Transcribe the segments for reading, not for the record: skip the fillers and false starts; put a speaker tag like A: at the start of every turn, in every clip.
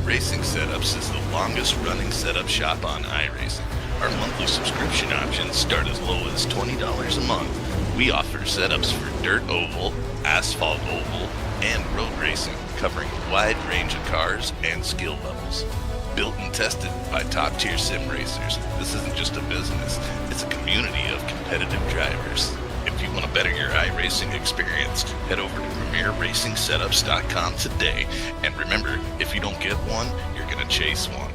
A: Dirt Racing Setups is the longest running setup shop on iRacing. Our monthly subscription options start as low as $20 a month. We offer setups for dirt oval, asphalt oval, and road racing, covering a wide range of cars and skill levels. Built and tested by top-tier sim racers, this isn't just a business, it's a community of competitive drivers. If you want to better your iRacing experience, head over to PremierRacingSetups.com today. And remember, if you don't get one, you're going to chase one.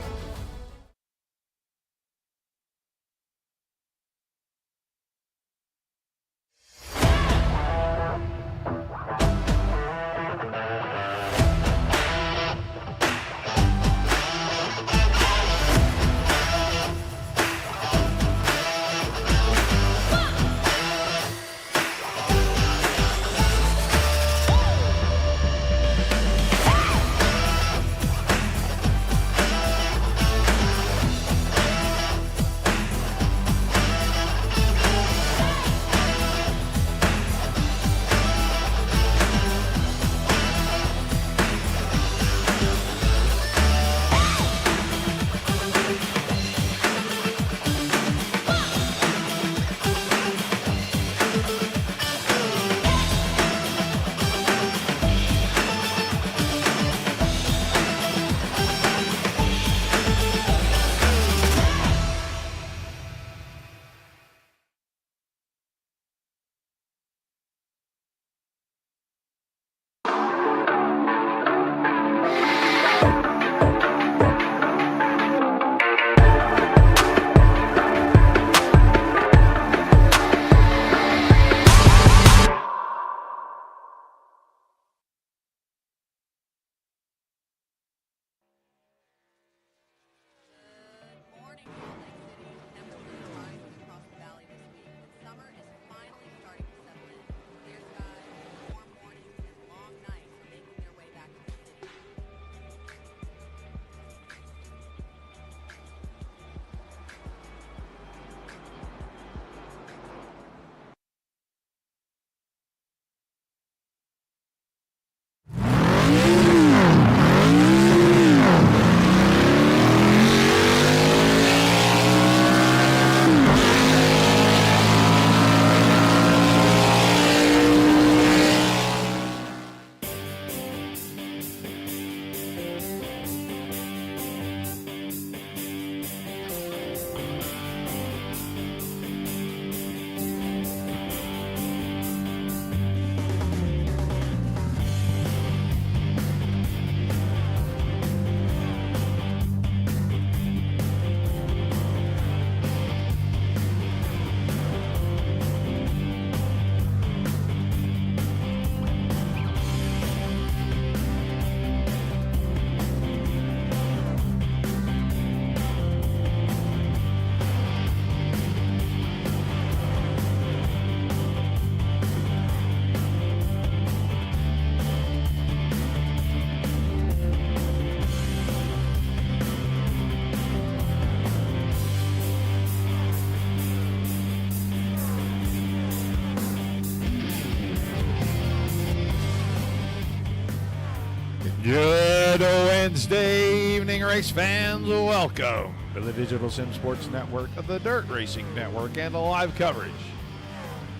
B: Good Wednesday evening, race fans. Welcome to the Digital Sim Sports Network, the Dirt Racing Network, and the live coverage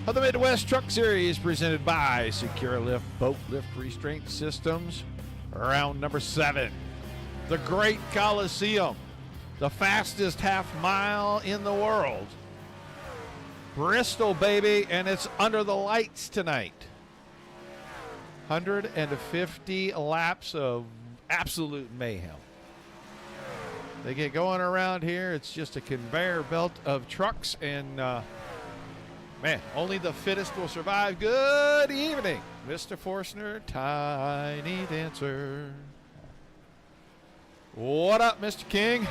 B: of the Midwest Truck Series presented by SecureALift Boat Lift Restraint Systems. Round number 7, the Great Coliseum, the fastest half mile in the world. Bristol, baby, and it's under the lights tonight. 150 laps of absolute mayhem. They get going around here. It's just a conveyor belt of trucks, and man, only the fittest will survive. Good evening, Mr. Forstner, Tiny Dancer. What up, Mr. King?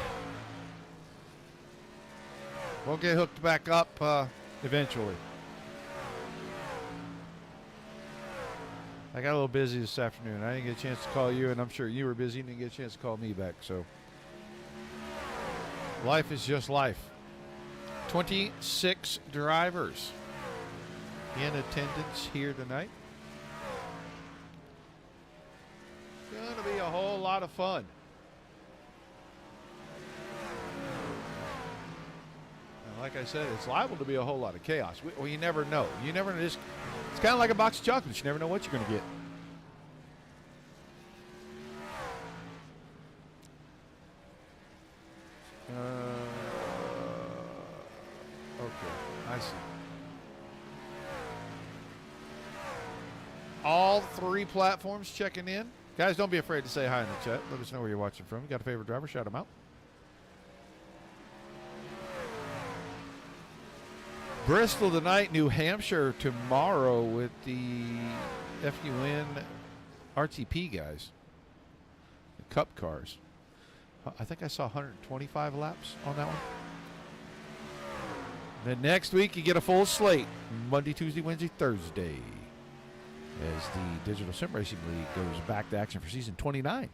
B: We'll get hooked back up eventually. I got a little busy this afternoon. I didn't get a chance to call you, and I'm sure you were busy and didn't get a chance to call me back. So life is just life. 26 drivers in attendance here tonight. Going to be a whole lot of fun. like I said, it's liable to be a whole lot of chaos. Well, you never know. You never just. It's kind of like a box of chocolates. You never know what you're going to get. Okay, I see. All 3 platforms checking in. Guys, don't be afraid to say hi in the chat. Let us know where you're watching from. You got a favorite driver? Shout them out. Bristol tonight, New Hampshire tomorrow with the FUN RTP guys. The Cup cars. I think I saw 125 laps on that one. Then next week you get a full slate. Monday, Tuesday, Wednesday, Thursday. As the Digital Sim Racing League goes back to action for season 29.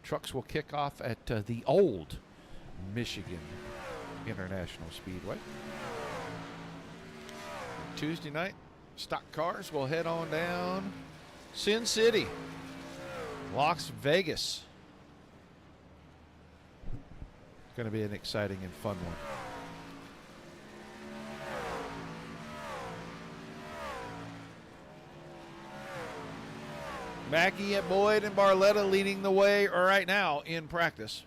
B: Trucks will kick off at the old Michigan International Speedway. Tuesday night, stock cars will head on down Sin City, Las Vegas. It's going to be an exciting and fun one. Mackey at Boyd and Barletta leading the way right now in practice.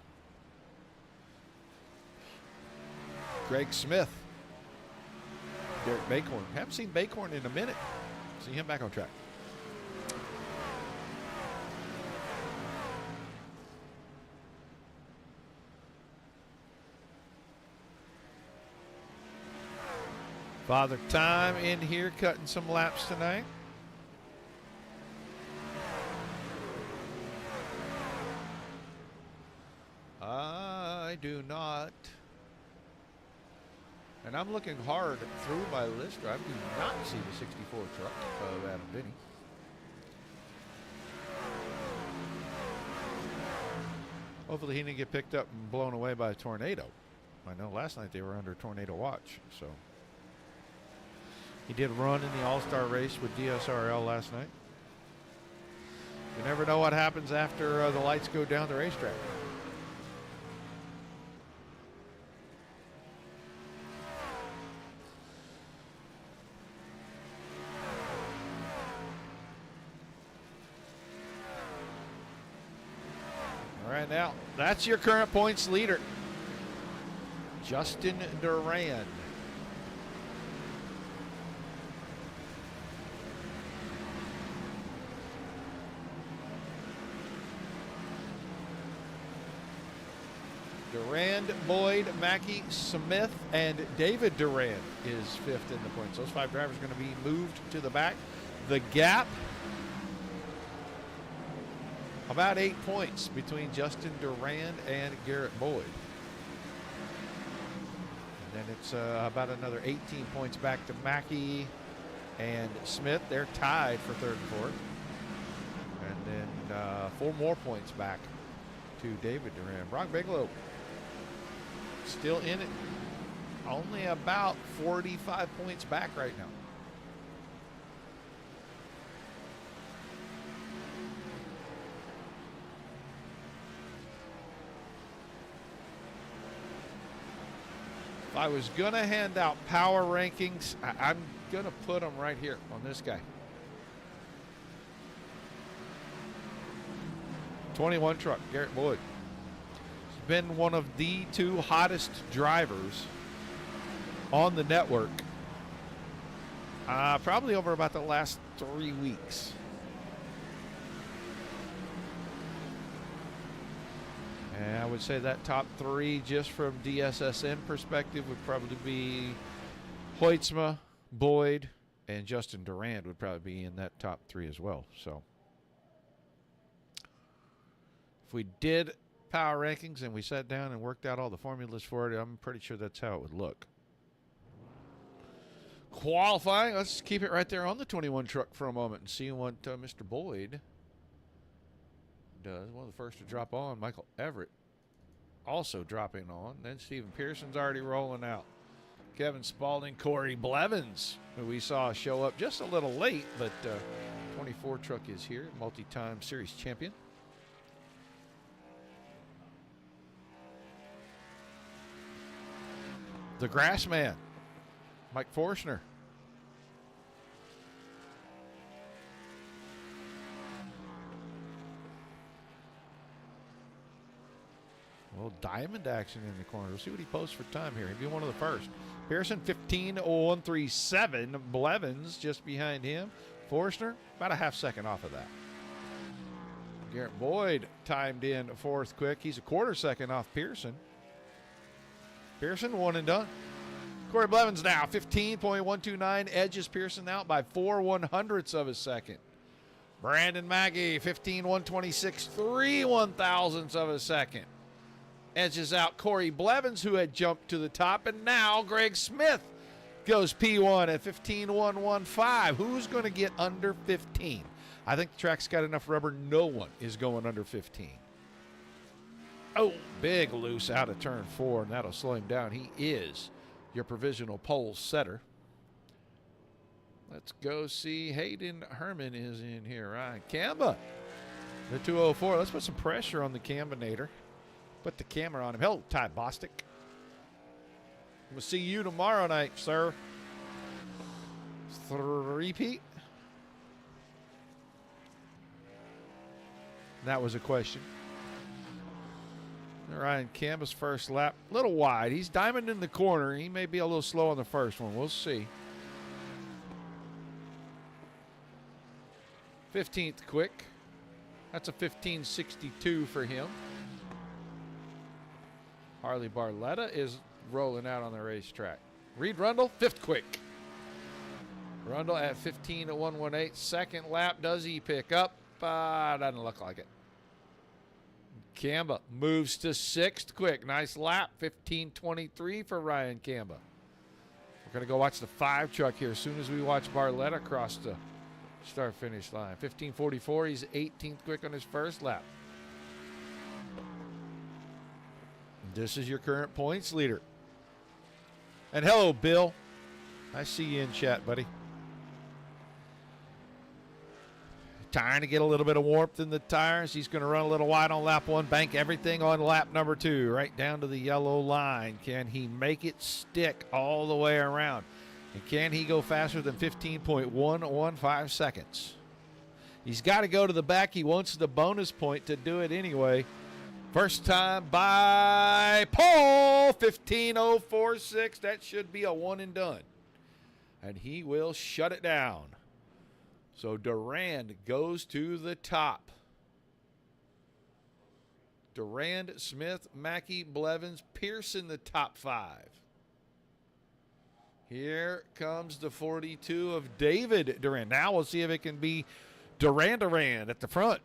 B: Greg Smith. Derek Bacorn. Haven't seen Bacorn in a minute. See him back on track. Father Time in here cutting some laps tonight. I do not. And I'm looking hard through my list. I do not see the 64 truck of Adam Binney. Hopefully he didn't get picked up and blown away by a tornado. I know last night they were under tornado watch. So he did run in the All-Star race with DSRL last night. You never know what happens after the lights go down the racetrack. All right, now that's your current points leader, Justin Durand. Durand, Boyd, Mackey, Smith, and David Durand is 5th in the points. Those 5 drivers are going to be moved to the back. The gap, about 8 points between Justin Durand and Garrett Boyd. And then it's about another 18 points back to Mackey and Smith. They're tied for 3rd and 4th. And then 4 more points back to David Durand. Brock Bigelow still in it. Only about 45 points back right now. If I was going to hand out power rankings, I'm going to put them right here on this guy. 21 truck, Garrett Boyd. He's been one of the 2 hottest drivers on the network. Probably over about the last 3 weeks. And I would say that top 3, just from DSSN perspective, would probably be Hoytsma, Boyd, and Justin Durand would probably be in that top 3 as well. So if we did power rankings and we sat down and worked out all the formulas for it, I'm pretty sure that's how it would look. Qualifying, let's keep it right there on the 21 truck for a moment and see what Mr. Boyd does. One of the first to drop on, Michael Everett also dropping on. Then Stephen Pearson's already rolling out. Kevin Spaulding, Corey Blevins, who we saw show up just a little late, but 24 truck is here, multi-time series champion. the grass man, Mike Forstner. A little diamond action in the corner. We'll see what he posts for time here. He'll be one of the first. Pearson, 15:01.37. Blevins just behind him. Forstner, about a half second off of that. Garrett Boyd timed in fourth quick. He's a quarter second off Pearson. Pearson, one and done. Corey Blevins now, 15.129. Edges Pearson out by 4/100ths of a second. Brandon Mackey, 15.126. 3/1000ths of a second. Edges out Corey Blevins, who had jumped to the top, and now Greg Smith goes P1 at 15.115. Who's going to get under 15? I think the track's got enough rubber. No one is going under 15. Oh, big loose out of turn 4, and that'll slow him down. He is your provisional pole setter. Let's go see Hayden Herman is in here. Ryan Camba, the 204. Let's put some pressure on the Cambinator. Put the camera on him. Hello, Ty Bostic. We'll see you tomorrow night, sir. Repeat. That was a question. Ryan Camba's first lap, a little wide. He's diamond in the corner. He may be a little slow on the first one. We'll see. 15th quick. That's a 15.62 for him. Harley Barletta is rolling out on the racetrack. Reed Rundle, 5th quick. Rundle at 15.118. Second lap, does he pick up? Doesn't look like it. Camba moves to 6th quick. Nice lap, 15.23 for Ryan Camba. We're going to go watch the 5 truck here as soon as we watch Barletta cross the start-finish line. 15.44, he's 18th quick on his first lap. This is your current points leader. And hello, Bill. I see you in chat, buddy. Trying to get a little bit of warmth in the tires. He's going to run a little wide on lap 1, bank everything on lap number 2, right down to the yellow line. Can he make it stick all the way around? And can he go faster than 15.115 seconds? He's got to go to the back. He wants the bonus point to do it anyway. First time by pole, 15.046. That should be a one and done. And he will shut it down. So Durand goes to the top. Durand, Smith, Mackey, Blevins, Pearson, the top 5. Here comes the 42 of David Durand. Now we'll see if it can be Durand at the front.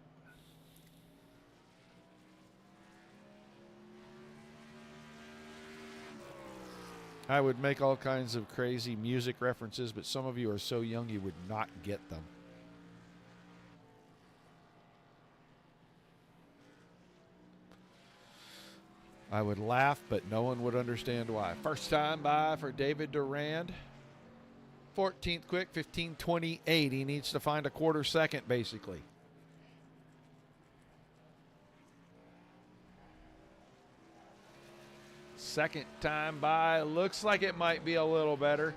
B: I would make all kinds of crazy music references, but some of you are so young you would not get them. I would laugh, but no one would understand why. First time by for David Durand. 14th quick, 15.28. He needs to find a quarter second, basically. Second time by, looks like it might be a little better.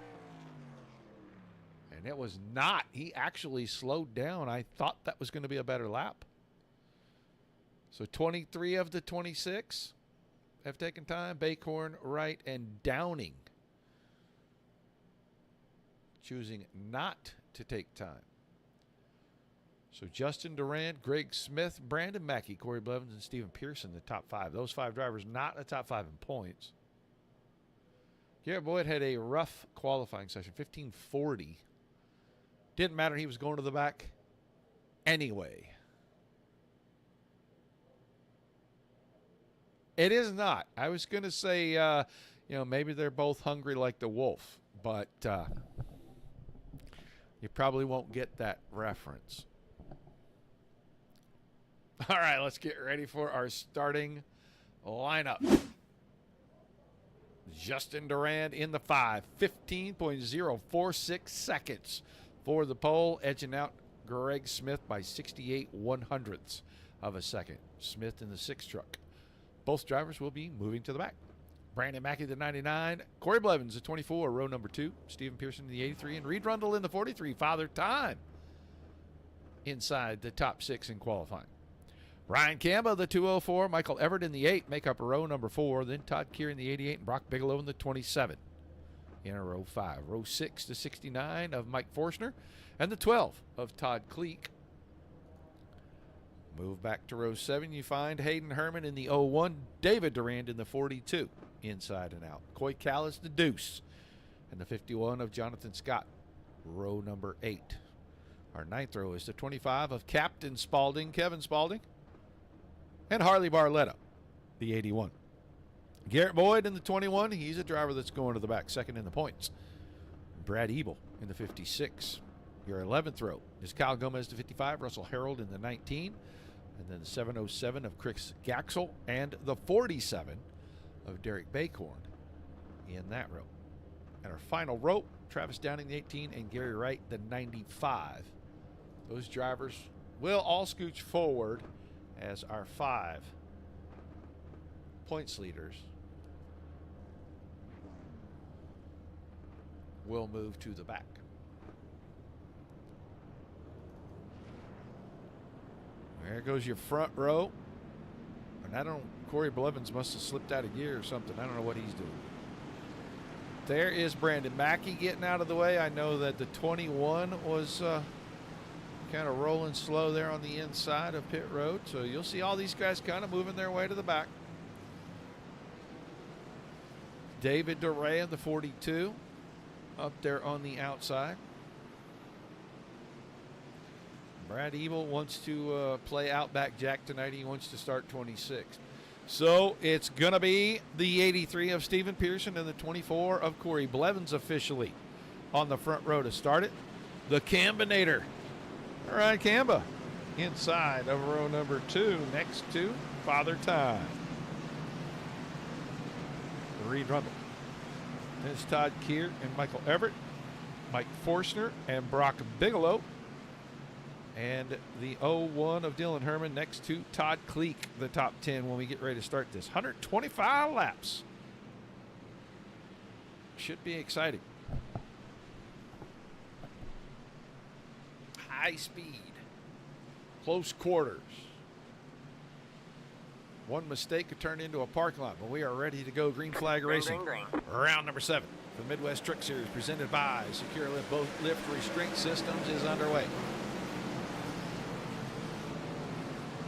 B: And it was not. He actually slowed down. I thought that was going to be a better lap. So 23 of the 26 have taken time. Bacorn, Wright, and Downing choosing not to take time. So Justin Durand, Greg Smith, Brandon Mackey, Corey Blevins, and Stephen Pearson, the top 5. Those 5 drivers not a top 5 in points. Garrett Boyd had a rough qualifying session, 15.40. Didn't matter. He was going to the back anyway. It is not. I was going to say, maybe they're both hungry like the wolf, but you probably won't get that reference. All right, let's get ready for our starting lineup. Justin Durand in the 5, 15.046 seconds for the pole, edging out Greg Smith by 68/100ths of a second. Smith in the 6 truck. Both drivers will be moving to the back. Brandon Mackey, the 99. Corey Blevins, the 24, row number 2. Stephen Pearson, the 83. And Reed Rundle in the 43, Father Time, inside the top 6 in qualifying. Ryan Camba, the 204. Michael Everett in the 8, make up row number 4. Then Todd Keir in the 88 and Brock Bigelow in the 27. In a row 5. Row 6 to 69 of Mike Forstner. And the 12 of Todd Kleek. Move back to row 7. You find Hayden Herman in the 01. David Durand in the 42. Inside and out. Coy Callis, the deuce. And the 51 of Jonathan Scott. Row number 8. Our 9th row is the 25 of Captain Spalding, Kevin Spalding. And Harley Barletta, the 81. Garrett Boyd in the 21. He's a driver that's going to the back, second in the points. Brad Ebel in the 56. Your 11th row is Kyle Gomez, the 55. Russell Harold in the 19. And then the 707 of Chris Gaxel. And the 47 of Derek Bacorn in that row. And our final row, Travis Downing, the 18, and Gary Wright, the 95. Those drivers will all scooch forward as our 5 points leaders will move to the back. There goes your front row. And I don't know, Corey Blevins must have slipped out of gear or something. I don't know what he's doing. There is Brandon Mackey getting out of the way. I know that the 21 was kind of rolling slow there on the inside of pit road. So you'll see all these guys kind of moving their way to the back. David Duran, the 42, up there on the outside. Brad Ebel wants to play Outback Jack tonight. He wants to start 26. So it's going to be the 83 of Stephen Pearson and the 24 of Corey Blevins officially on the front row to start it. The Cambinator, all right, Camba, inside of row number 2 next to Father Time. Reed Rundle. There's Todd Keir and Michael Everett, Mike Forstner and Brock Bigelow. And the 01 of Dylan Herman next to Todd Kleek, the top 10 when we get ready to start this. 125 laps. Should be exciting. High speed. Close quarters. One mistake could turn into a parking lot, but we are ready to go. Green flag racing. Round number 7. The Midwest Truck Series presented by SecureALift Lift Restraint Systems is underway.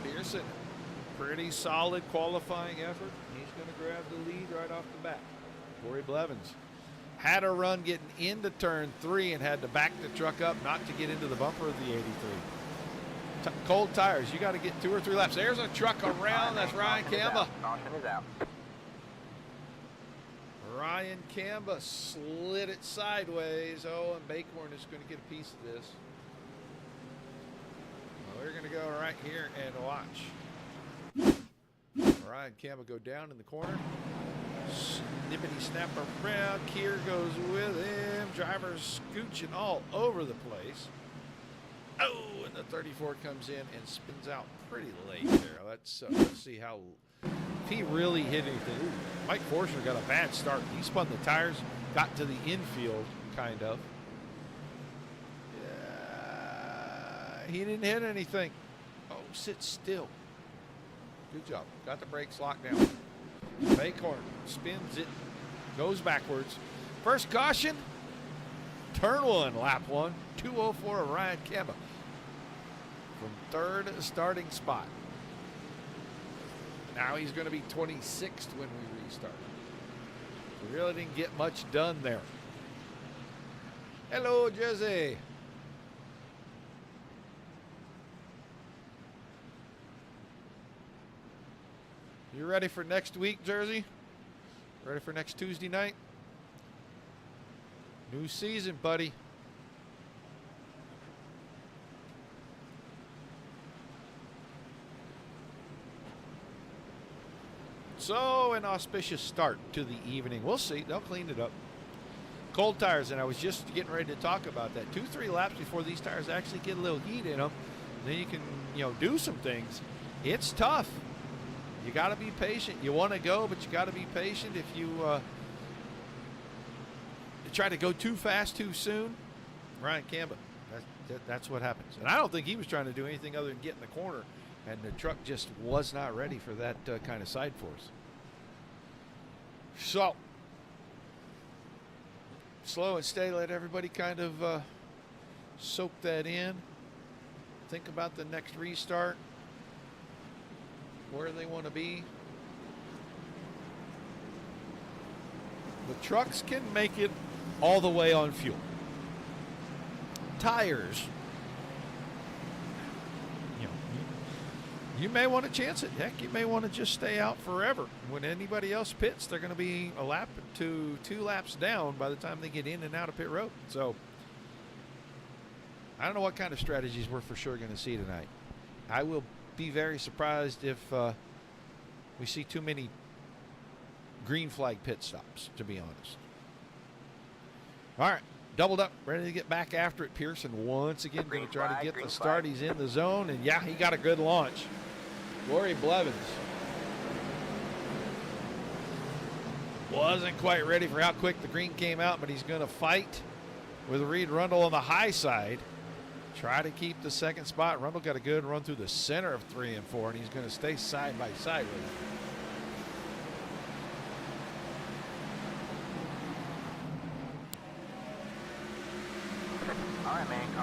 B: Pearson, pretty solid qualifying effort. He's going to grab the lead right off the bat. Corey Blevins had a run getting into turn 3 and had to back the truck up not to get into the bumper of the 83. Cold tires. You got to get 2 or 3 laps. There's a truck around. That's Ryan Camba.
C: Caution is out.
B: Ryan Camba slid it sideways. Oh, and Bacorn is going to get a piece of this. Well, we're going to go right here and watch Ryan Camba go down in the corner. Snippity snap around. Keir goes with him. Drivers scooching all over the place. Oh, and the 34 comes in and spins out pretty late there. Let's see how, if he really hit anything. Ooh, Mike Forstner got a bad start. He spun the tires, got to the infield, kind of. He didn't hit anything. Oh, sit still. Good job. Got the brakes locked down. Bacorn spins it, goes backwards. First caution, turn 1, lap 1, 2:04 of Ryan Camba from 3rd starting spot. Now he's going to be 26th when we restart. We really didn't get much done there. Hello, Jesse. You ready for next week, Jersey? Ready for next Tuesday night? New season, buddy. So, an auspicious start to the evening. We'll see. They'll clean it up. Cold tires, and I was just getting ready to talk about that. 2-3 laps before these tires actually get a little heat in them. Then you can, do some things. It's tough. You got to be patient. You want to go, but you got to be patient. If you try to go too fast too soon, Ryan Campbell, that's what happens. And I don't think he was trying to do anything other than get in the corner, and the truck just was not ready for that kind of side force. So, slow and steady, let everybody kind of soak that in. Think about the next restart, where they want to be. The trucks can make it all the way on fuel. Tires, you may want to chance it. Heck, you may want to just stay out forever. When anybody else pits, they're going to be a lap to 2 laps down by the time they get in and out of pit road. So I don't know what kind of strategies we're for sure going to see tonight. I will be very surprised if we see too many green flag pit stops, to be honest. All right, doubled up, ready to get back after it. Pearson once again going to try to get the start. He's in the zone, and yeah, he got a good launch. Corey Blevins wasn't quite ready for how quick the green came out, but he's going to fight with Reed Rundle on the high side. Try to keep the second spot. Rundle got a good run through the center of 3 and 4, and he's going to stay side by side with him.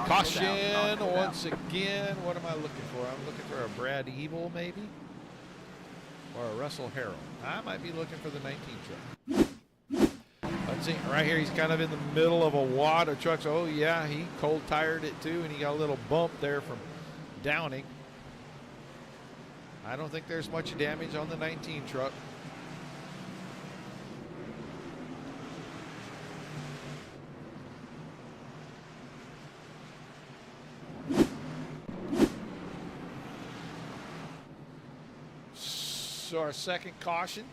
B: Caution once again. What am I looking for? I'm looking for a Brad Evil maybe, or a Russell Harrell. I might be looking for the 19 truck. Let's see, right here he's kind of in the middle of a wad of trucks. Oh yeah, he cold tired it too, and he got a little bump there from downing. I don't think there's much damage on the 19 truck. So our second caution.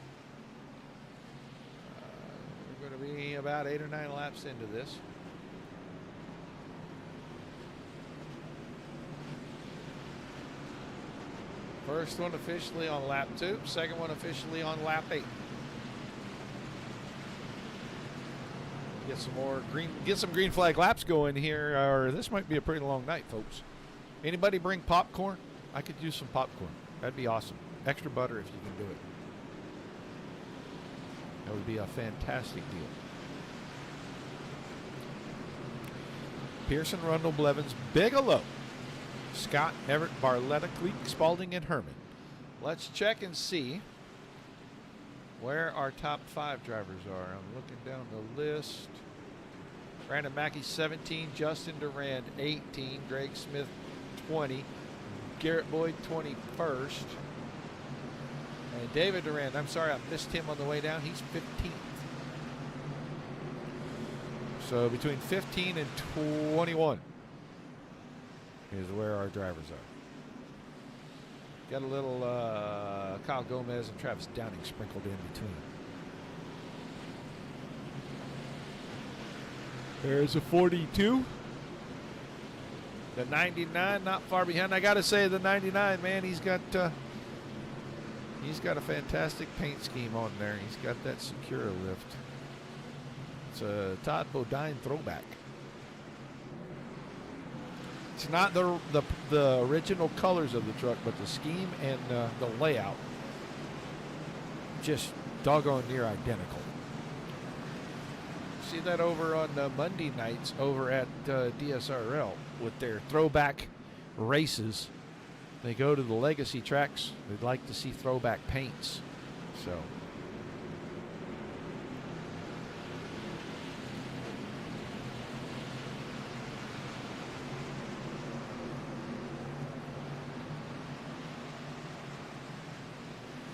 B: We're going to be about 8 or 9 laps into this. First one officially on lap 2. Second one officially on lap 8. Get some green flag laps going here, or this might be a pretty long night, folks. Anybody bring popcorn? I could use some popcorn. That'd be awesome. Extra butter if you can do it. That would be a fantastic deal. Pearson, Rundle, Blevins, Bigelow, Scott, Everett, Barletta, Cleek, Spalding, and Herman. Let's check and see where our top 5 drivers are. I'm looking down the list. Brandon Mackey, 17. Justin Durand, 18. Greg Smith, 20. Garrett Boyd, 21st. And David Durand, I'm sorry I missed him on the way down. He's 15th. So between 15 and 21 is where our drivers are. Got a little Kyle Gomez and Travis Downing sprinkled in between. There's a 42. The 99 not far behind. I got to say the 99, man, he's got a fantastic paint scheme on there. He's got that SecureALift. It's a Todd Bodine throwback. It's not the original colors of the truck, but the scheme and the layout just doggone near identical. See that over on Monday nights over at DSRL with their throwback races. They go to the legacy tracks. They'd like to see throwback paints. So.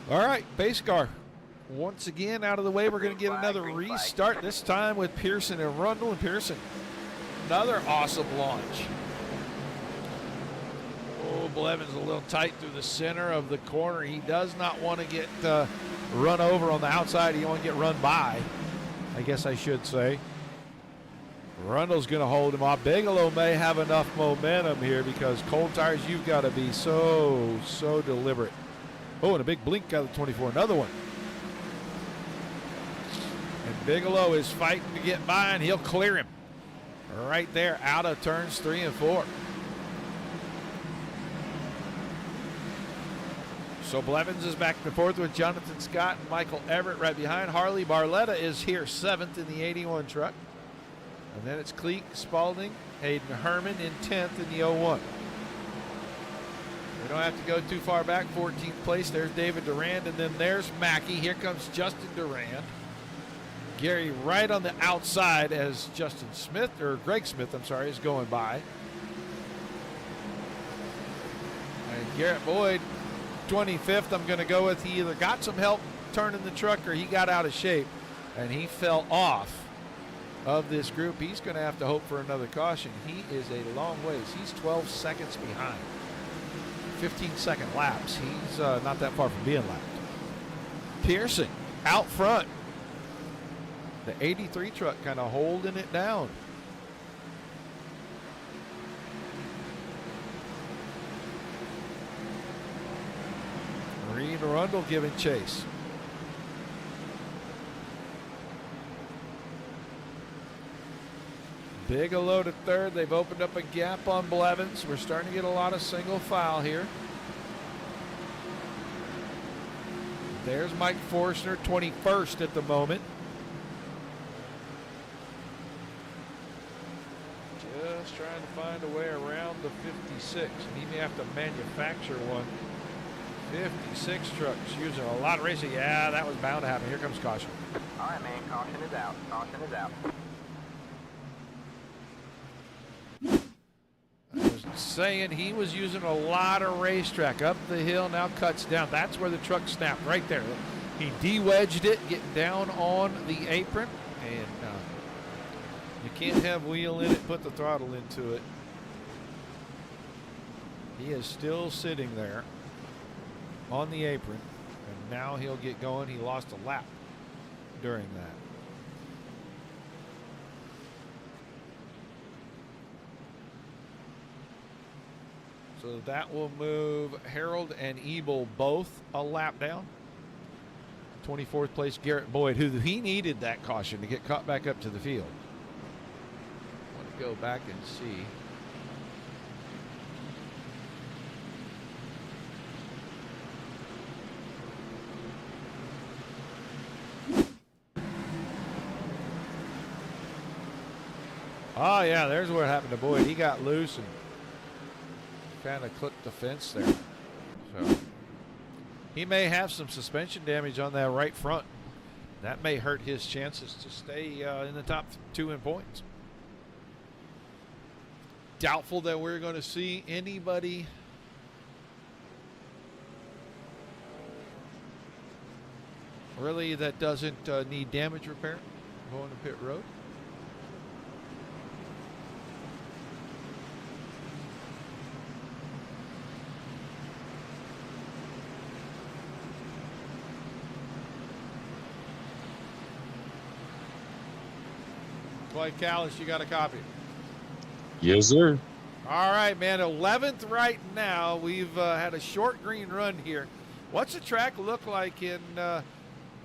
B: All right, pace car. Once again out of the way. We're going to get another restart, this time with Pearson and Rundle. And Pearson, another awesome launch. Oh, Blevins a little tight through the center of the corner. He does not want to get run over on the outside. He wants to get run by, I guess I should say. Rundle's going to hold him off. Bigelow may have enough momentum here because cold tires, you've got to be so deliberate Oh, and a big blink out of the 24. Another one. And Bigelow is fighting to get by, and he'll clear him right there out of turns 3 and 4. So Blevins is back and forth with Jonathan Scott and Michael Everett right behind. Harley Barletta is here 7th in the 81 truck. And then it's Cleek, Spalding, Hayden Herman in 10th in the 01. We don't have to go too far back. 14th place, there's David Durand, and then there's Mackey. Here comes Justin Durand. Gary right on the outside as Justin Smith, or Greg Smith, I'm sorry, is going by. And Garrett Boyd, 25th, I'm going to go with. He either got some help turning the truck or he got out of shape, and he fell off of this group. He's going to have to hope for another caution. He is a long ways. He's 12 seconds behind. 15-second laps. He's not that far from being lapped. Pearson out front. The 83 truck kind of holding it down. Reed Arundel giving chase. Bigelow to third. They've opened up a gap on Blevins. We're starting to get a lot of single file here. There's Mike Forstner, 21st at the moment. Just trying to find a way around the 56. And he may have to manufacture one. 56 trucks using a lot of racing. Yeah, that was bound to happen. Here comes caution.
C: All right, man. Caution is out. Caution is out.
B: I was saying he was using a lot of racetrack. Up the hill, now cuts down. That's where the truck snapped right there. He de-wedged it, getting down on the apron. And you can't have wheel in it, put the throttle into it. He is still sitting there on the apron, and now he'll get going. He lost a lap during that. So that will move Harold and Ebel both a lap down. 24th place, Garrett Boyd, who he needed that caution to get caught back up to the field. I want to go back and see. Oh, yeah, there's what happened to Boyd. He got loose and kind of clipped the fence there. So he may have some suspension damage on that right front. That may hurt his chances to stay in the top 2 in points. Doubtful that we're going to see anybody really that doesn't need damage repair going to pit road. Clay Callis, you got a copy?
D: Yes, sir.
B: All right, man. 11th right now. We've had a short green run here. What's the track look like in?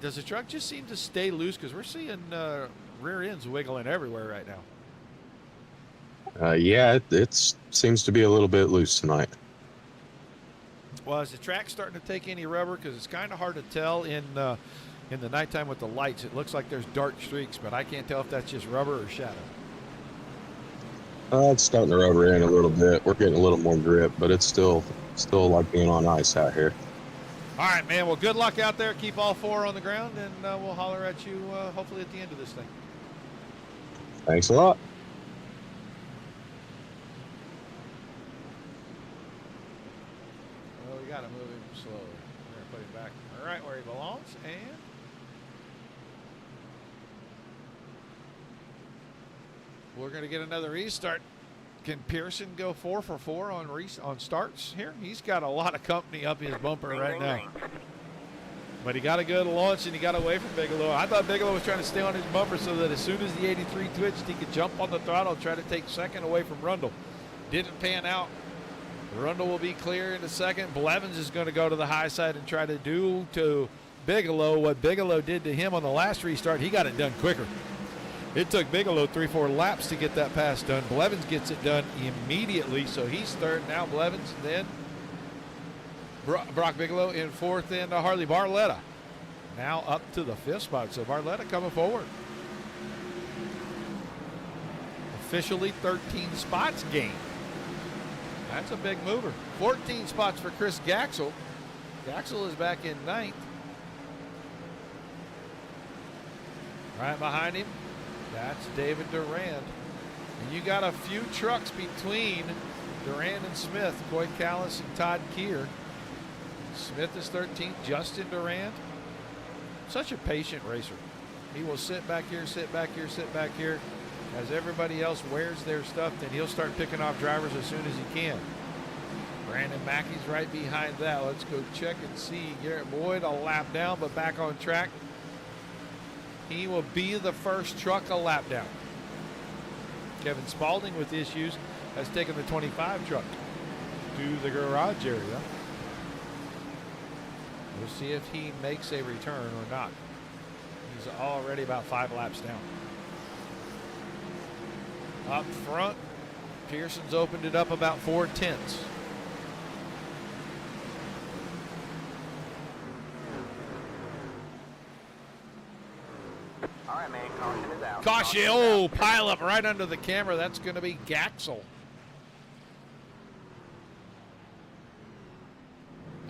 B: Does the truck just seem to stay loose? Because we're seeing rear ends wiggling everywhere right now.
D: Yeah, it seems to be a little bit loose tonight.
B: Well, is the track starting to take any rubber? Because it's kind of hard to tell in the nighttime with the lights. It looks like there's dark streaks, but I can't tell if that's just rubber or shadow.
D: It's starting to rubber in a little bit. We're getting a little more grip, but it's still like being on ice out here.
B: All right, man. Well, good luck out there. Keep all 4 on the ground, and we'll holler at you hopefully at the end of this thing.
D: Thanks a lot.
B: Well, we got to move him slowly. We're going to put him back right where he belongs, and we're going to get another restart. Can Pearson go 4 for 4 on starts here? He's got a lot of company up his bumper right now. But he got a good launch, and he got away from Bigelow. I thought Bigelow was trying to stay on his bumper so that as soon as the 83 twitched, he could jump on the throttle and try to take second away from Rundle. Didn't pan out. Rundle will be clear in a second. Blevins is going to go to the high side and try to do to Bigelow what Bigelow did to him on the last restart. He got it done quicker. It took Bigelow 3-4 laps to get that pass done. Blevins gets it done immediately, so he's third. Now Blevins, then Brock Bigelow in fourth, and Harley Barletta now up to the fifth spot. So Barletta coming forward. Officially 13 spots gained. That's a big mover. 14 spots for Chris Gaxel. Gaxel is back in ninth. Right behind him, that's David Durand. And you got a few trucks between Durand and Smith, Coy Callis and Todd Keir. Smith is 13th, Justin Durand. Such a patient racer. He will sit back here, sit back here, sit back here. As everybody else wears their stuff, then he'll start picking off drivers as soon as he can. Brandon Mackey's right behind that. Let's go check and see. Garrett Boyd a lap down, but back on track. He will be the first truck a lap down. Kevin Spaulding with issues has taken the 25 truck to the garage area. We'll see if he makes a return or not. He's already about 5 laps down. Up front, Pearson's opened it up about 4/10.
C: All right, man. Caution is out.
B: Caution,
C: is
B: oh,
C: out.
B: pile up right under the camera. That's going to be Gaxel.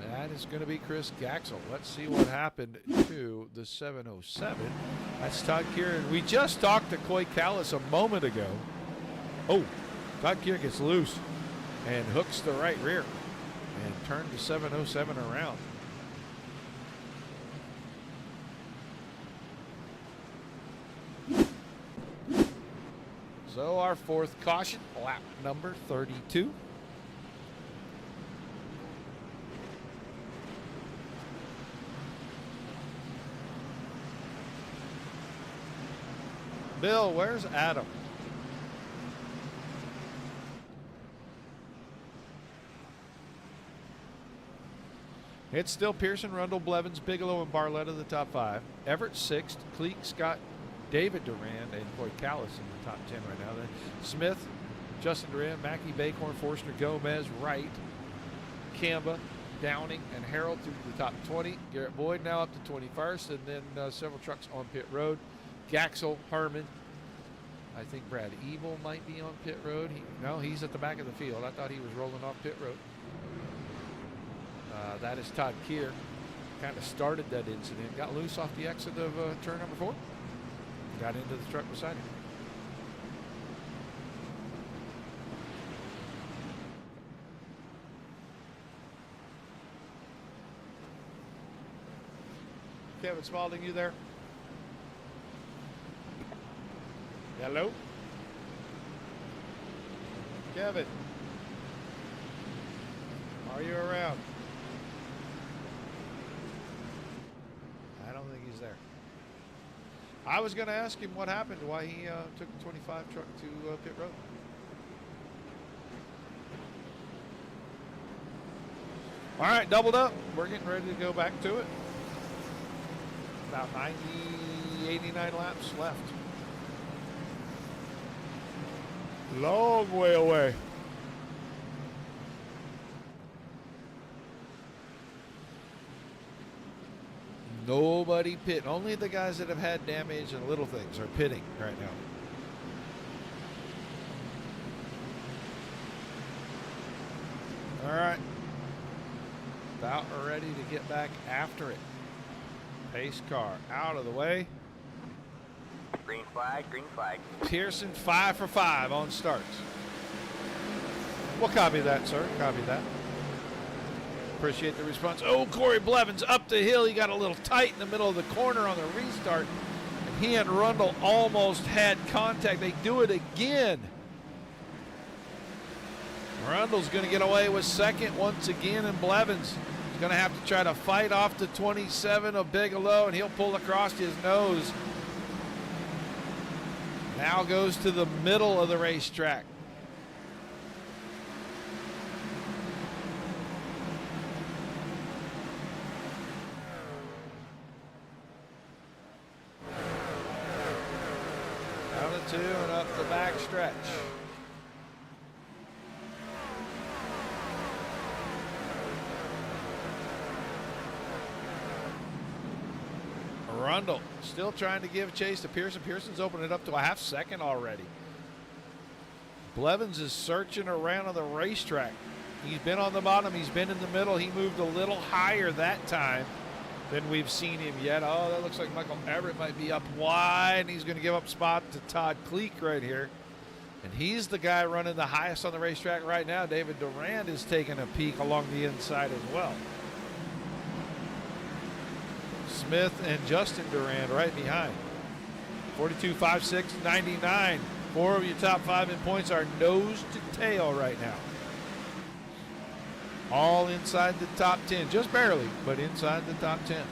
B: That is going to be Chris Gaxel. Let's see what happened to the 707. That's Todd Keir. We just talked to Coy Callis a moment ago. Oh, Todd Keir gets loose and hooks the right rear and turned the 707 around. So our fourth caution, lap number 32. Bill, where's Adam? It's still Pearson, Rundle, Blevins, Bigelow, and Barletta, the top 5. Everett, 6th. Cleek, Scott, David Durand, and Coy Callis in the top 10 right now. Then Smith, Justin Durand, Mackey, Bacorn, Forster, Gomez, Wright, Kamba, Downing, and Harold through the top 20. Garrett Boyd now up to 21st, and then several trucks on pit road. Gaxel, Herman. I think Brad Evil might be on pit road. No, he's at the back of the field. I thought he was rolling off pit road. That is Todd Keir. Kind of started that incident. Got loose off the exit of turn number 4. Got into the truck beside him. Kevin Spaulding, you there? Hello? Kevin? Are you around? I don't think he's there. I was going to ask him what happened, why he took the 25 truck to pit road. All right, doubled up. We're getting ready to go back to it. About 89 laps left. Long way away. Nobody pitting. Only the guys that have had damage and little things are pitting right now. All right. About ready to get back after it. Pace car out of the way.
C: Green flag, green flag.
B: Pearson 5 for 5 on starts. We'll copy that, sir. Copy that. Appreciate the response. Oh, Corey Blevins up the hill. He got a little tight in the middle of the corner on the restart. And he and Rundle almost had contact. They do it again. Rundle's going to get away with second once again, and Blevins is going to have to try to fight off the 27 of Bigelow, and he'll pull across his nose. Now goes to the middle of the racetrack. stretch. Rundle still trying to give chase to Pearson. Pearson's opening it up to a half second already. Blevins is searching around on the racetrack. He's been on the bottom. He's been in the middle. He moved a little higher that time than we've seen him yet. Oh, that looks like Michael Everett might be up wide, and he's going to give up spot to Todd Kleek right here. And he's the guy running the highest on the racetrack right now. David Durand is taking a peek along the inside as well. Smith and Justin Durand right behind. 42, 5, 6, 99. 4 of your top 5 in points are nose to tail right now. All inside the top 10. Just barely, but inside the top 10.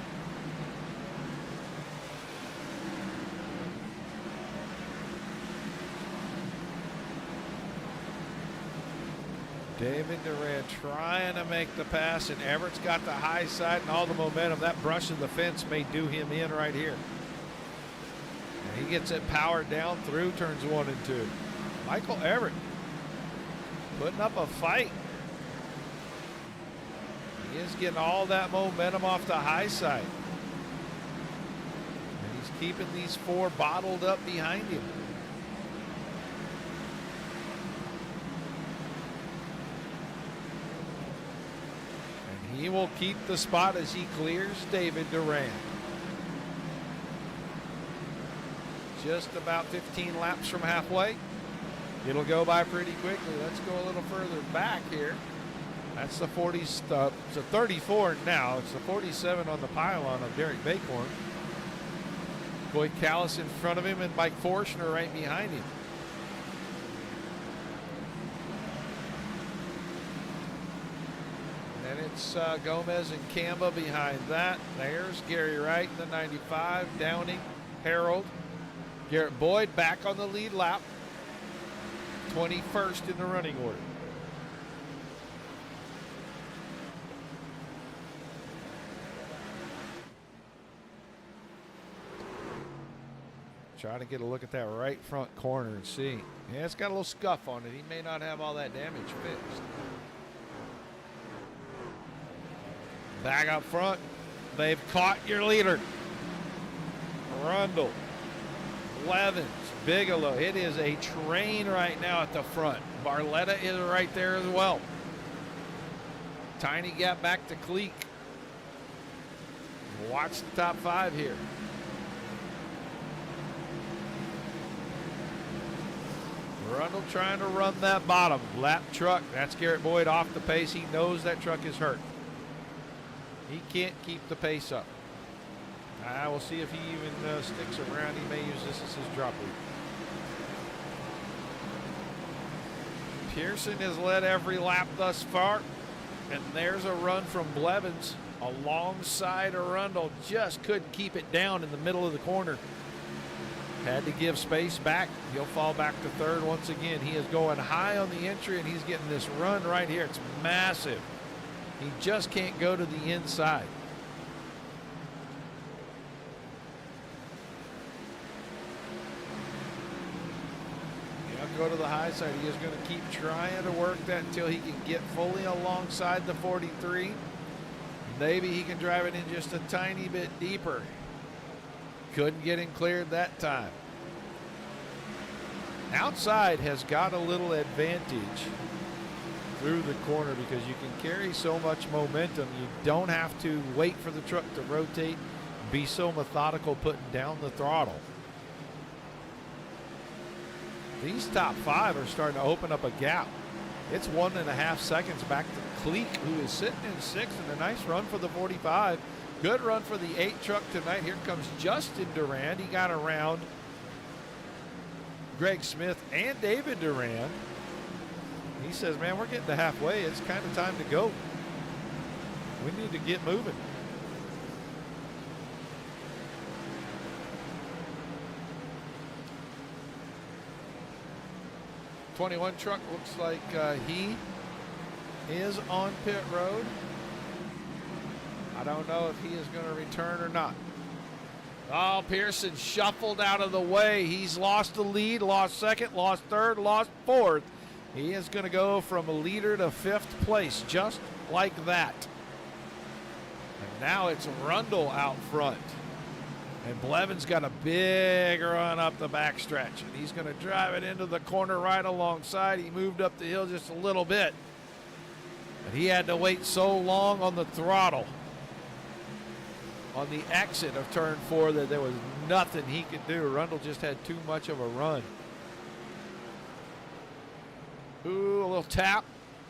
B: David Durand trying to make the pass, and Everett's got the high side and all the momentum. That brush of the fence may do him in right here. And he gets it powered down through turns 1 and 2. Michael Everett putting up a fight. He is getting all that momentum off the high side. And he's keeping these 4 bottled up behind him. He will keep the spot as he clears David Durand. Just about 15 laps from halfway. It'll go by pretty quickly. Let's go a little further back here. That's the 40. It's a 34 now. It's the 47 on the pylon of Derek Bacorn. Boyd Callis in front of him and Mike Forshner right behind him. And it's Gomez and Kamba behind that. There's Gary Wright in the 95. Downing, Harold. Garrett Boyd back on the lead lap. 21st in the running order. Trying to get a look at that right front corner and see. Yeah, it's got a little scuff on it. He may not have all that damage fixed. Back up front, they've caught your leader. Rundle, Blevins, Bigelow. It is a train right now at the front. Barletta is right there as well. Tiny gap back to Kleek. Watch the top 5 here. Rundle trying to run that bottom. Lap truck, that's Garrett Boyd off the pace. He knows that truck is hurt. He can't keep the pace up. We'll see if he even sticks around. He may use this as his drop lead. Pearson has led every lap thus far. And there's a run from Blevins alongside Arundel. Just couldn't keep it down in the middle of the corner. Had to give space back. He'll fall back to third once again. He is going high on the entry, and he's getting this run right here. It's massive. He just can't go to the inside. He'll go to the high side. He is going to keep trying to work that until he can get fully alongside the 43. Maybe he can drive it in just a tiny bit deeper. Couldn't get him cleared that time. Outside has got a little advantage through the corner because you can carry so much momentum. You don't have to wait for the truck to rotate, be so methodical putting down the throttle. These top 5 are starting to open up a gap. It's 1.5 seconds back to Kleek, who is sitting in 6th, and a nice run for the 45. Good run for the 8 truck tonight. Here comes Justin Durand. He got around Greg Smith and David Durand. He says, man, we're getting to halfway. It's kind of time to go. We need to get moving. '21 truck looks like he is on pit road. I don't know if he is going to return or not. Oh, Pearson shuffled out of the way. He's lost the lead, lost second, lost third, lost fourth. He is going to go from a leader to fifth place, just like that. And now it's Rundle out front. And Blevins got a big run up the backstretch. And he's going to drive it into the corner right alongside. He moved up the hill just a little bit. But he had to wait so long on the throttle on the exit of turn 4 that there was nothing he could do. Rundle just had too much of a run. Ooh, a little tap.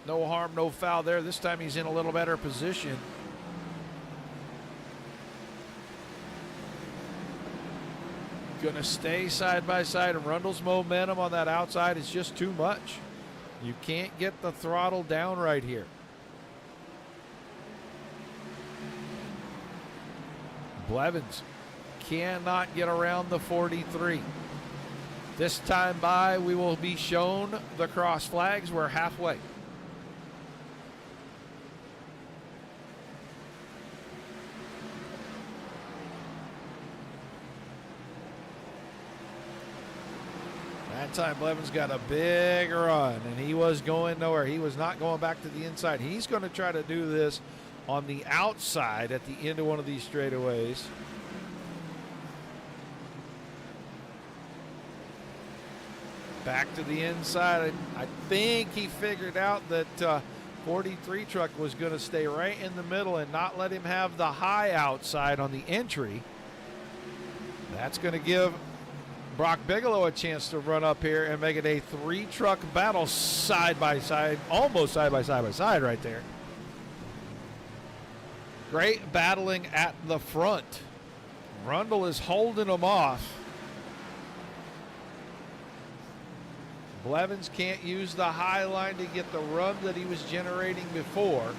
B: No harm, no foul there. This time he's in a little better position. Going to stay side by side, and Rundle's momentum on that outside is just too much. You can't get the throttle down right here. Blevins cannot get around the 43. This time by, we will be shown the cross flags. We're halfway. That time Blevins got a big run, and he was going nowhere. He was not going back to the inside. He's going to try to do this on the outside at the end of one of these straightaways. Back to the inside. I think he figured out that 43 truck was going to stay right in the middle and not let him have the high outside on the entry. That's going to give Brock Bigelow a chance to run up here and make it a 3-truck battle side by side, almost side by side right there. Great battling at the front. Rundle is holding them off. Blevins can't use the high line to get the run that he was generating before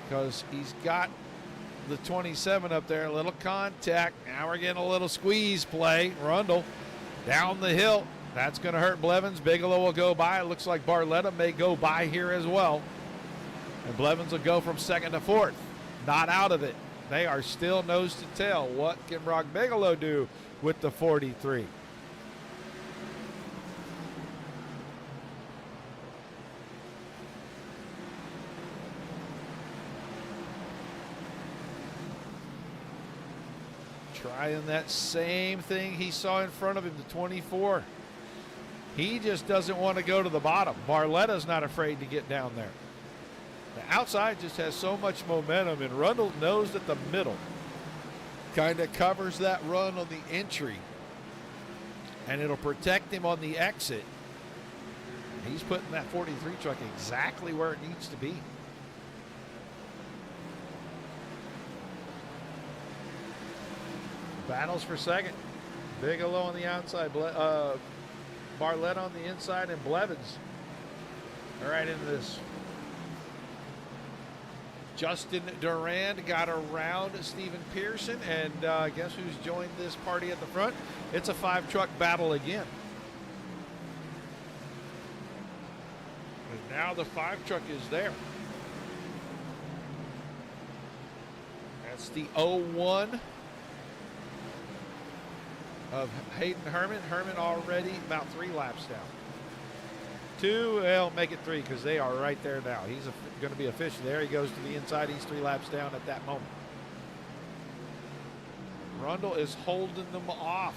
B: because he's got the 27 up there. A little contact. Now we're getting a little squeeze play. Rundle down the hill. That's going to hurt Blevins. Bigelow will go by. It looks like Barletta may go by here as well. And Blevins will go from second to fourth. Not out of it. They are still nose to tail. What can Brock Bigelow do with the 43? Trying that same thing he saw in front of him, the 24. He just doesn't want to go to the bottom. Barletta's not afraid to get down there. The outside just has so much momentum, and Rundle knows that the middle kind of covers that run on the entry, and it'll protect him on the exit. He's putting that 43 truck exactly where it needs to be. Battles for second. Bigelow on the outside, Barletta on the inside, and Blevins right into this. Justin Durand got around Stephen Pearson, and guess who's joined this party at the front? It's a 5-truck battle again. And now the 5-truck is there. That's the 01 of Hayden Herman. Herman already about 3 laps down. 2, well, make it 3 because they are right there now. He's going to be official. There he goes to the inside. He's 3 laps down at that moment. Rundle is holding them off.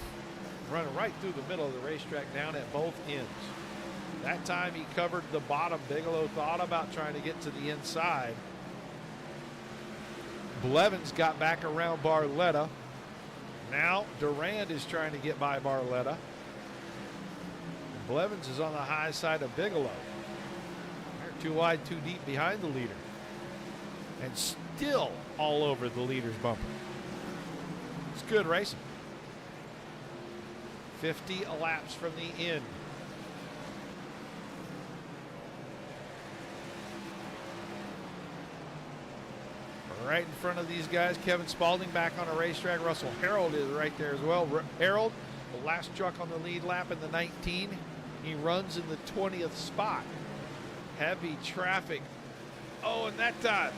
B: Running right through the middle of the racetrack down at both ends. That time he covered the bottom. Bigelow thought about trying to get to the inside. Blevins got back around Barletta. Now Durand is trying to get by Barletta. Blevins is on the high side of Bigelow. They're too wide, too deep behind the leader. And still all over the leader's bumper. It's good racing. 50 laps from the end. Right in front of these guys, Kevin Spaulding back on a racetrack. Russell Harold is right there as well. Harold, the last truck on the lead lap in the 19. He runs in the 20th spot. Heavy traffic. Oh, and that time,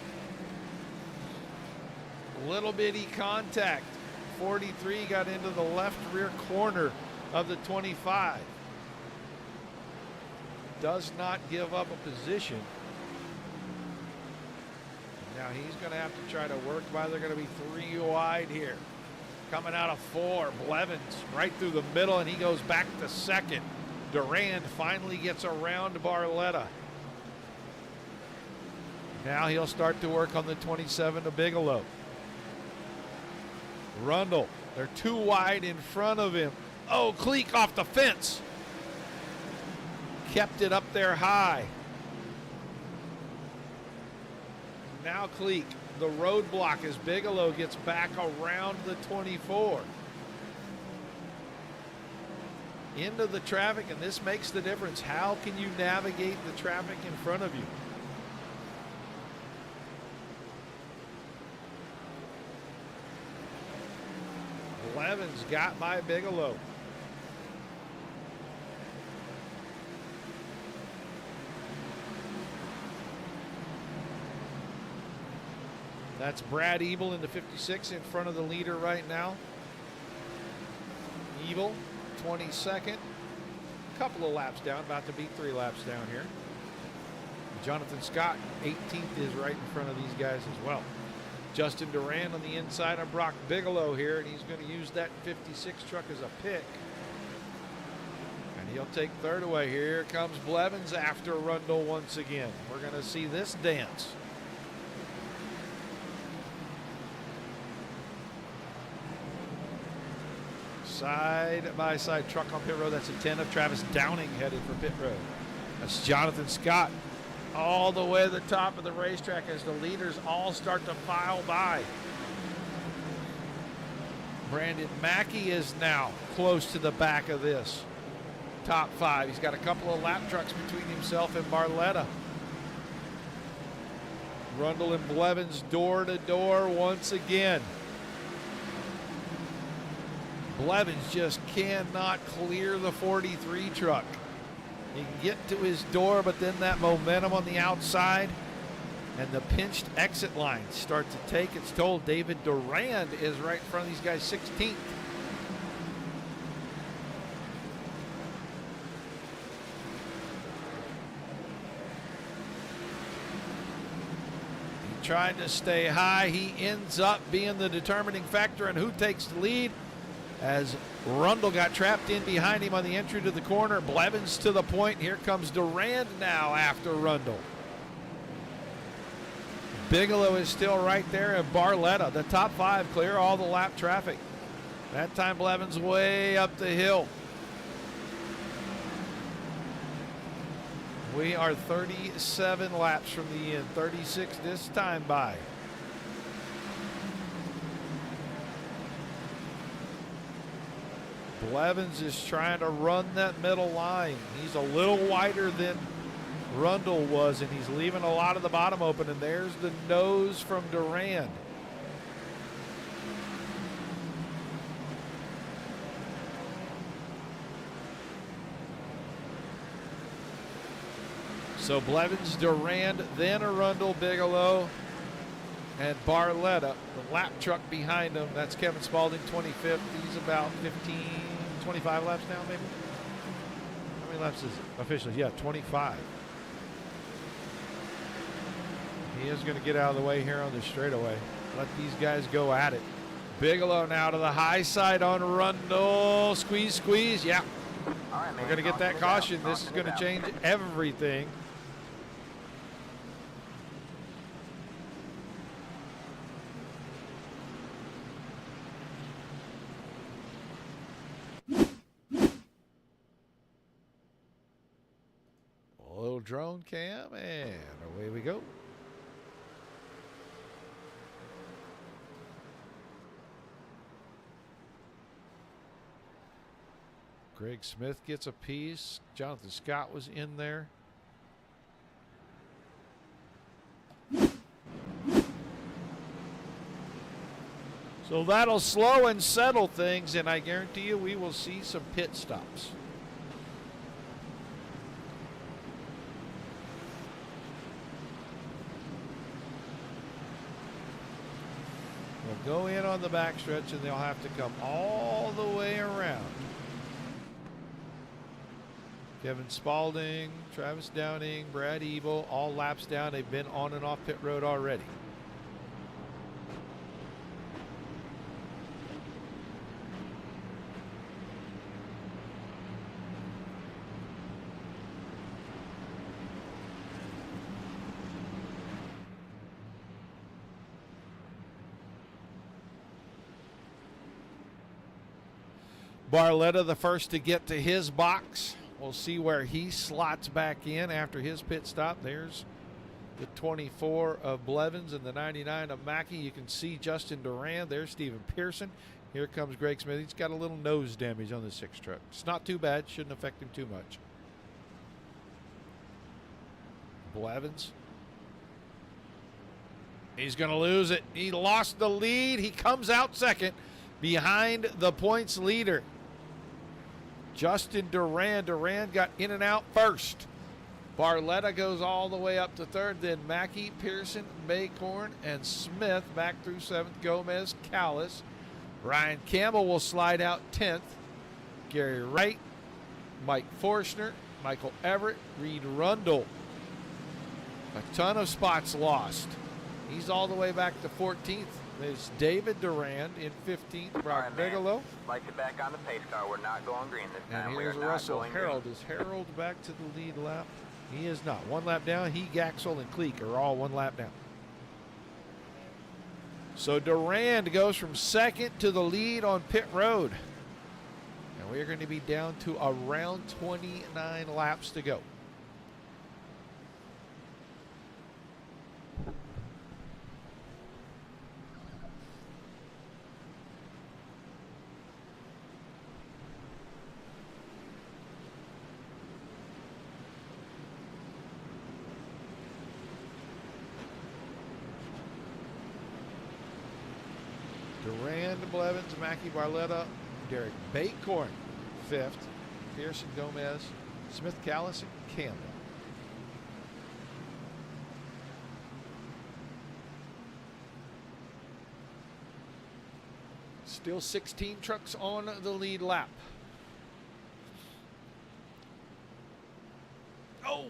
B: little bitty contact. 43 got into the left rear corner of the 25. Does not give up a position. Now he's going to have to try to work by. They're going to be 3 wide here. Coming out of 4, Blevins right through the middle, and he goes back to second. Durand finally gets around Barletta. Now he'll start to work on the 27 to Bigelow. Rundle, they're 2 wide in front of him. Oh, Cleek off the fence. Kept it up there high. Now Cleek, the roadblock as Bigelow gets back around the 24. Into the traffic, and this makes the difference. How can you navigate the traffic in front of you? Blevins got by Bigelow. That's Brad Ebel in the 56 in front of the leader right now. Ebel, 22nd. A couple of laps down, about to be 3 laps down here. Jonathan Scott, 18th, is right in front of these guys as well. Justin Durand on the inside of Brock Bigelow here, and he's going to use that 56 truck as a pick. And he'll take 3rd away. Here comes Blevins after Rundle once again. We're going to see this dance. Side-by-side truck on pit road. That's a 10 of Travis Downing headed for pit road. That's Jonathan Scott all the way to the top of the racetrack as the leaders all start to file by. Brandon Mackey is now close to the back of this top 5. He's got a couple of lap trucks between himself and Barletta. Rundle and Blevins door to door once again. Blevins just cannot clear the 43 truck. He can get to his door, but then that momentum on the outside and the pinched exit lines start to take its toll. David Durand is right in front of these guys, 16th. He tried to stay high. He ends up being the determining factor, and who takes the lead? As Rundle got trapped in behind him on the entry to the corner. Blevins to the point. Here comes Durand now after Rundle. Bigelow is still right there, and Barletta, the top 5, clear all the lap traffic. That time Blevins way up the hill. We are 37 laps from the end, 36 this time by. Blevins is trying to run that middle line. He's a little wider than Rundle was, and he's leaving a lot of the bottom open, and there's the nose from Durand. So Blevins, Durand, then a Rundle, Bigelow, and Barletta, the lap truck behind him. That's Kevin Spaulding, 25th. He's about 25 laps now, maybe? How many laps is it officially? Yeah, 25. He is going to get out of the way here on the straightaway. Let these guys go at it. Bigelow now to the high side on Rundle. Squeeze, squeeze. Yeah.
C: All right, man.
B: We're going to get that caution. This is going to change everything. Little drone cam, and away we go. Greg Smith gets a piece. Jonathan Scott was in there. So that'll slow and settle things, and I guarantee you we will see some pit stops. go in on the backstretch, and they'll have to come all the way around. Kevin Spaulding, Travis Downing, Brad Ebel, all laps down. They've been on and off pit road already. Barletta the first to get to his box. We'll see where he slots back in after his pit stop. There's the 24 of Blevins and the 99 of Mackey. You can see Justin Duran. There's Stephen Pearson. Here comes Greg Smith. He's got a little nose damage on the 6 truck. It's not too bad. Shouldn't affect him too much. Blevins. He's going to lose it. He lost the lead. He comes out second behind the points leader, Justin Duran. Duran got in and out first. Barletta goes all the way up to third. Then Mackey, Pearson, Baycorn, and Smith back through 7th. Gomez, Callis. Ryan Campbell will slide out 10th. Gary Wright, Mike Forstner, Michael Everett, Reed Rundle. A ton of spots lost. He's all the way back to 14th. There's David Durand in 15th. Brock
C: All right,
B: Bigelow.
C: Like it back on the pace car. We're not going green this time.
B: And
C: We
B: here's
C: are not
B: Russell
C: going
B: Harold.
C: green.
B: Is Harold back to the lead lap? He is not. 1 lap down. He, Gaxel, and Cleek are all 1 lap down. So Durand goes from second to the lead on pit road. And we're going to be down to around 29 laps to go. Durand, Blevins, Mackey, Barletta, Derek Baycorn, 5th. Pearson, Gomez, Smith, Callis, and Campbell. Still 16 trucks on the lead lap. Oh!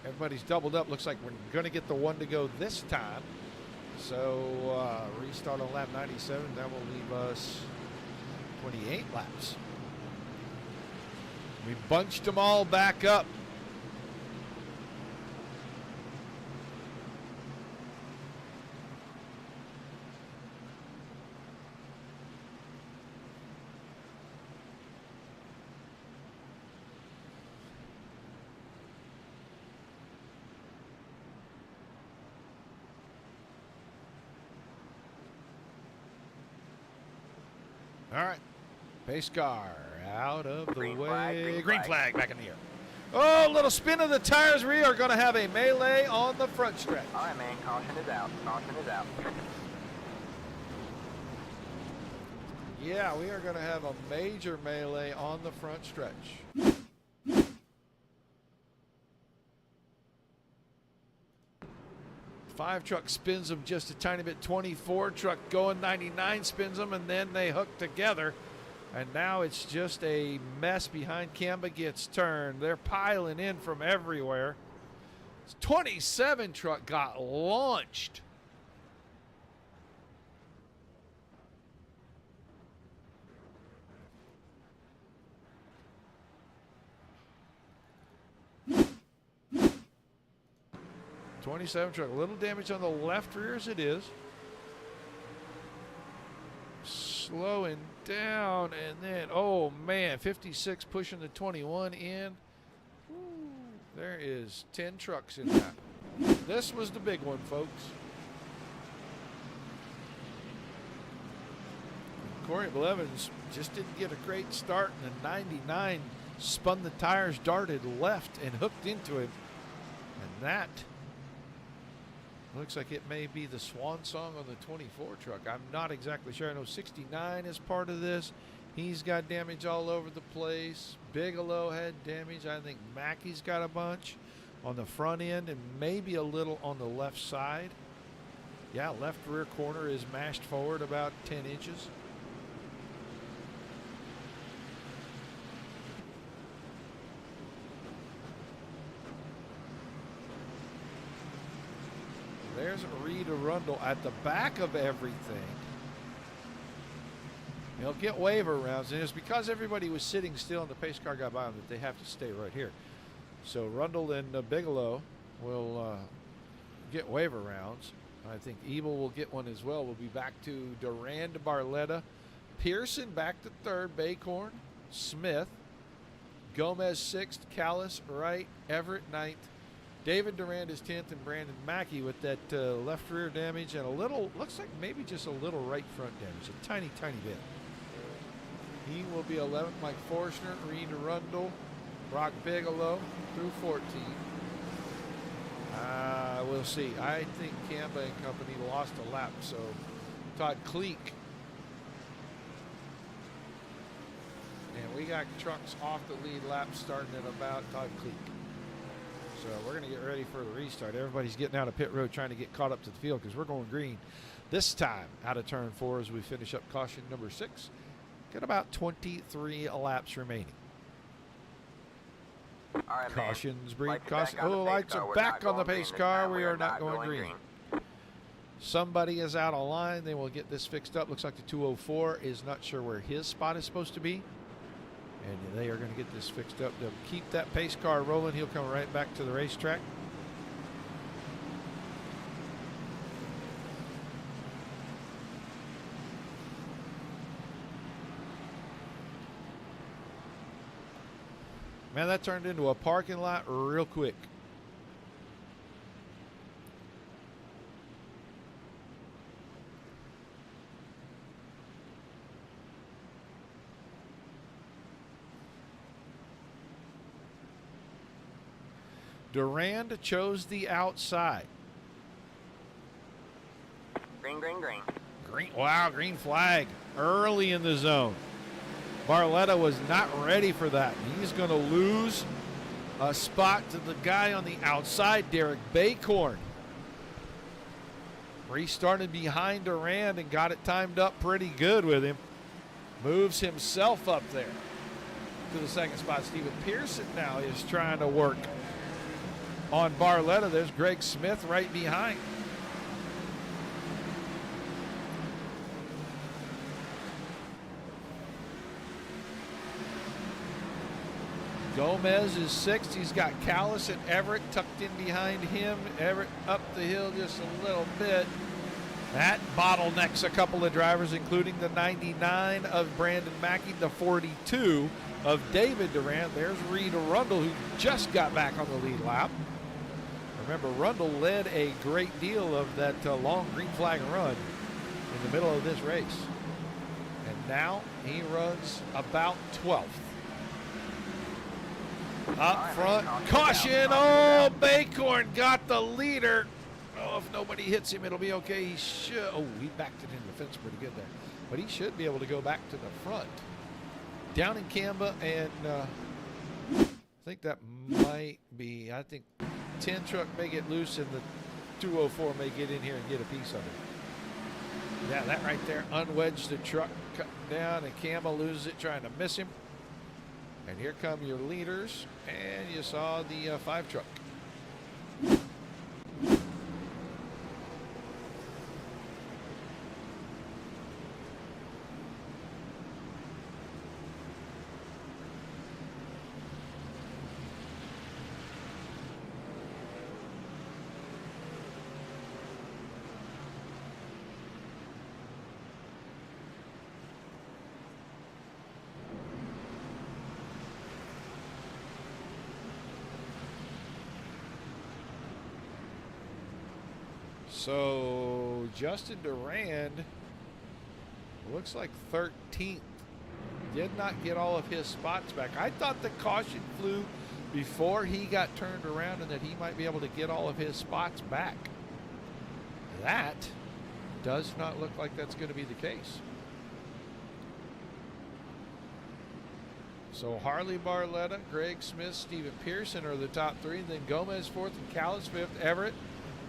B: Everybody's doubled up. Looks like we're going to get the one to go this time. So restart on lap 97. That will leave us 28 laps. We bunched them all back up. All right, pace car out of the
C: Green
B: way.
C: flag,
B: Green flag back in the air. Oh, little spin of the tires. We are going to have a melee on the front stretch.
C: All right, man. Caution is out. Caution is out.
B: Yeah, we are going to have a major melee on the front stretch. Five truck spins them just a tiny bit. 24 truck going, 99 spins them, and then they hook together. And now it's just a mess behind. Camba gets turned. They're piling in from everywhere. 27 truck got launched. '27 truck, a little damage on the left rear as it is. Slowing down, and then, oh man, 56 pushing the 21 in. Ooh, there is 10 trucks in that. This was the big one, folks. Corey Blevins just didn't get a great start, and the 99 spun the tires, darted left, and hooked into him. And that Looks like it may be the swan song on the 24 truck. I'm not exactly sure. I know 69 is part of this. He's got damage all over the place. Bigelow had damage. I think Mackey's got a bunch on the front end and maybe a little on the left side. Yeah, left rear corner is mashed forward about 10 inches. There's Reed Arundel at the back of everything. He'll get waiver rounds, and it's because everybody was sitting still and the pace car got by him that they have to stay right here. So Rundle and Bigelow will get waiver rounds. I think Ebel will get one as well. We'll be back to Durand, Barletta, Pearson back to third, Baycorn, Smith, Gomez sixth, Callis, Wright, Everett ninth. David Durand is 10th, and Brandon Mackey with that left rear damage and a little, looks like maybe just a little right front damage, a tiny, tiny bit. He will be 11th. Mike Forstner, Reed Arundel, Brock Bigelow through 14. We'll see. I think Camba and company lost a lap, so Todd Kleek. And we got trucks off the lead lap starting at about Todd Kleek. So we're going to get ready for the restart. Everybody's getting out of pit road trying to get caught up to the field because we're going green this time out of turn 4 as we finish up caution number 6. Got about 23 laps remaining.
C: All right,
B: Cautions breed
C: Lights are
B: caution.
C: back on the
B: Oh,
C: pace
B: lights
C: car.
B: are
C: We're
B: back
C: not
B: on the
C: going
B: pace
C: green this
B: car.
C: time.
B: We are not going green.
C: green.
B: Somebody is out of line. They will get this fixed up. Looks like the 204 is not sure where his spot is supposed to be. And they are going to get this fixed up. They'll keep that pace car rolling. He'll come right back to the racetrack. Man, that turned into a parking lot real quick. Durand chose the outside.
C: Green, green, green.
B: Green, wow, green flag early in the zone. Barletta was not ready for that. He's going to lose a spot to the guy on the outside, Derek Baycorn. Restarted behind Durand and got it timed up pretty good with him. Moves himself up there to the second spot. Steven Pearson now is trying to work on Barletta. There's Greg Smith right behind. Gomez is 6th. He's got Callis and Everett tucked in behind him. Everett up the hill just a little bit. That bottlenecks a couple of drivers, including the 99 of Brandon Mackey, the 42 of David Durand. There's Reed Arundel, who just got back on the lead lap. Remember, Rundle led a great deal of that long green flag run in the middle of this race. And now he runs about 12th. Up front, caution. Oh, Baycorn got the leader. Oh, if nobody hits him, it'll be okay. He should. Oh, he backed it into the fence pretty good there. But he should be able to go back to the front. Down in Camba, and I think that might be, I think 10 truck may get loose and the 204 may get in here and get a piece of it. Yeah, that right there unwedged the truck, cut down, and Camba loses it trying to miss him. And here come your leaders, and you saw the 5 truck. So Justin Durand looks like 13th. Did not get all of his spots back. I thought the caution flew before he got turned around and that he might be able to get all of his spots back. That does not look like that's going to be the case. So Harley Barletta, Greg Smith, Steven Pearson are the top three. Then Gomez fourth and Callis fifth. Everett,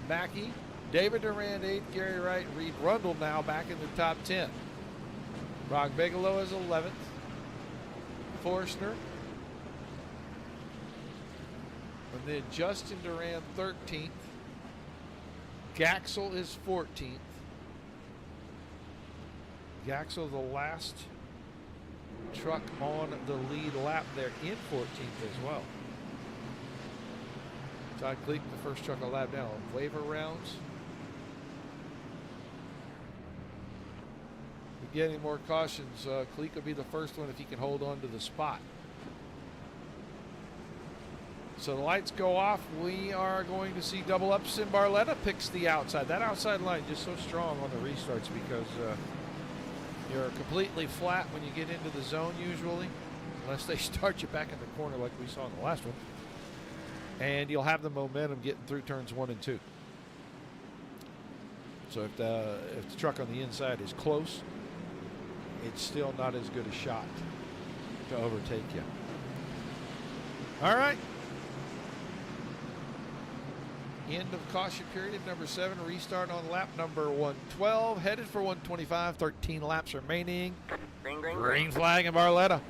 B: Mackey, David Durand eighth, Gary Wright, and Reed Rundle now back in the top 10. Brock Bigelow is 11th. Forstner. And then Justin Durand 13th. Gaxel is 14th. Gaxel the last truck on the lead lap there in 14th as well. Todd Cleek, the first truck a lap down on waiver rounds. If we get any more cautions, Cleek will be the first one if he can hold on to the spot. So the lights go off. We are going to see double ups, and Barletta picks the outside. That outside line just so strong on the restarts because you're completely flat when you get into the zone usually, unless they start you back in the corner like we saw in the last one. And you'll have the momentum getting through turns 1 and 2. So if the truck on the inside is close, it's still not as good a shot to overtake you. All right. End of caution period number 7. Restart on lap number 112. Headed for 125. 13 laps remaining. Green flag in Barletta.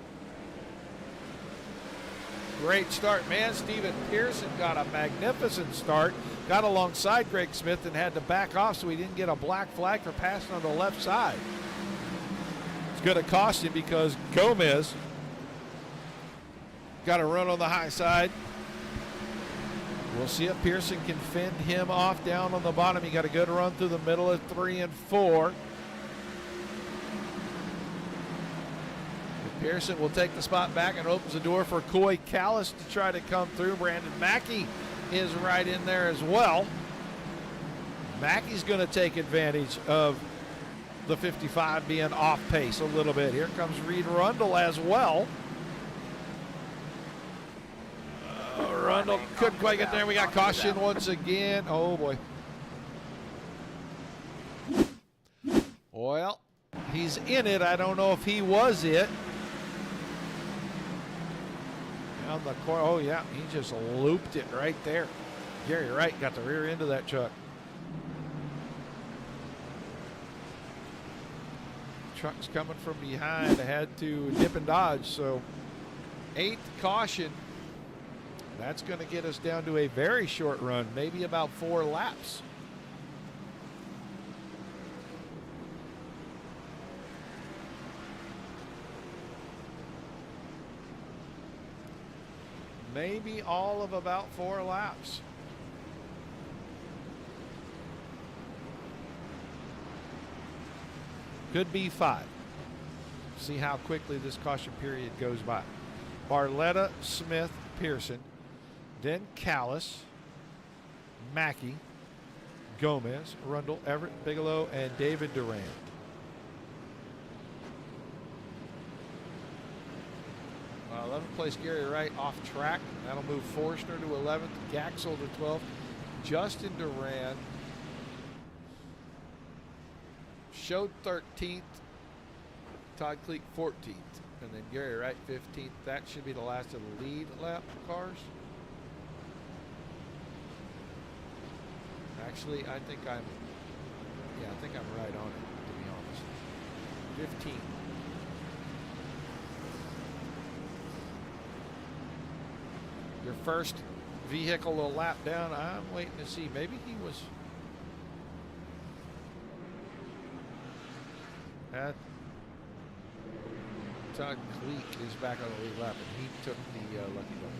B: Great start, man. Steven Pearson got a magnificent start. Got alongside Greg Smith and had to back off so he didn't get a black flag for passing on the left side. It's going to cost him because Gomez got a run on the high side. We'll see if Pearson can fend him off down on the bottom. He got a good run through the middle of 3 and 4. Pearson will take the spot back and opens the door for Coy Callis to try to come through. Brandon Mackey is right in there as well. Mackey's going to take advantage of the 55 being off pace a little bit. Here comes Reed Rundle as well. Rundle couldn't quite get there. We got caution once again. Oh, boy. Well, he's in it. I don't know if he was it. Down the corner. Oh, yeah. He just looped it right there. Gary Wright got the rear end of that truck. Truck's coming from behind. I had to dip and dodge. So, 8th caution. That's going to get us down to a very short run, maybe about 4 laps. Maybe all of about 4 laps. Could be 5. See how quickly this caution period goes by. Barletta, Smith, Pearson. Then Callis, Mackey, Gomez, Rundle, Everett, Bigelow, and David Durand. Well, 11th place Gary Wright off track. That'll move Forstner to 11th, Gaxel to 12th, Justin Durand showed 13th, Todd Cleek 14th, and then Gary Wright 15th. That should be the last of the lead lap cars. Actually, I think I'm right on it, to be honest. 15. Your first vehicle a lap down. I'm waiting to see. Maybe he was at Todd Cleek is back on the lead lap, and he took the lucky one.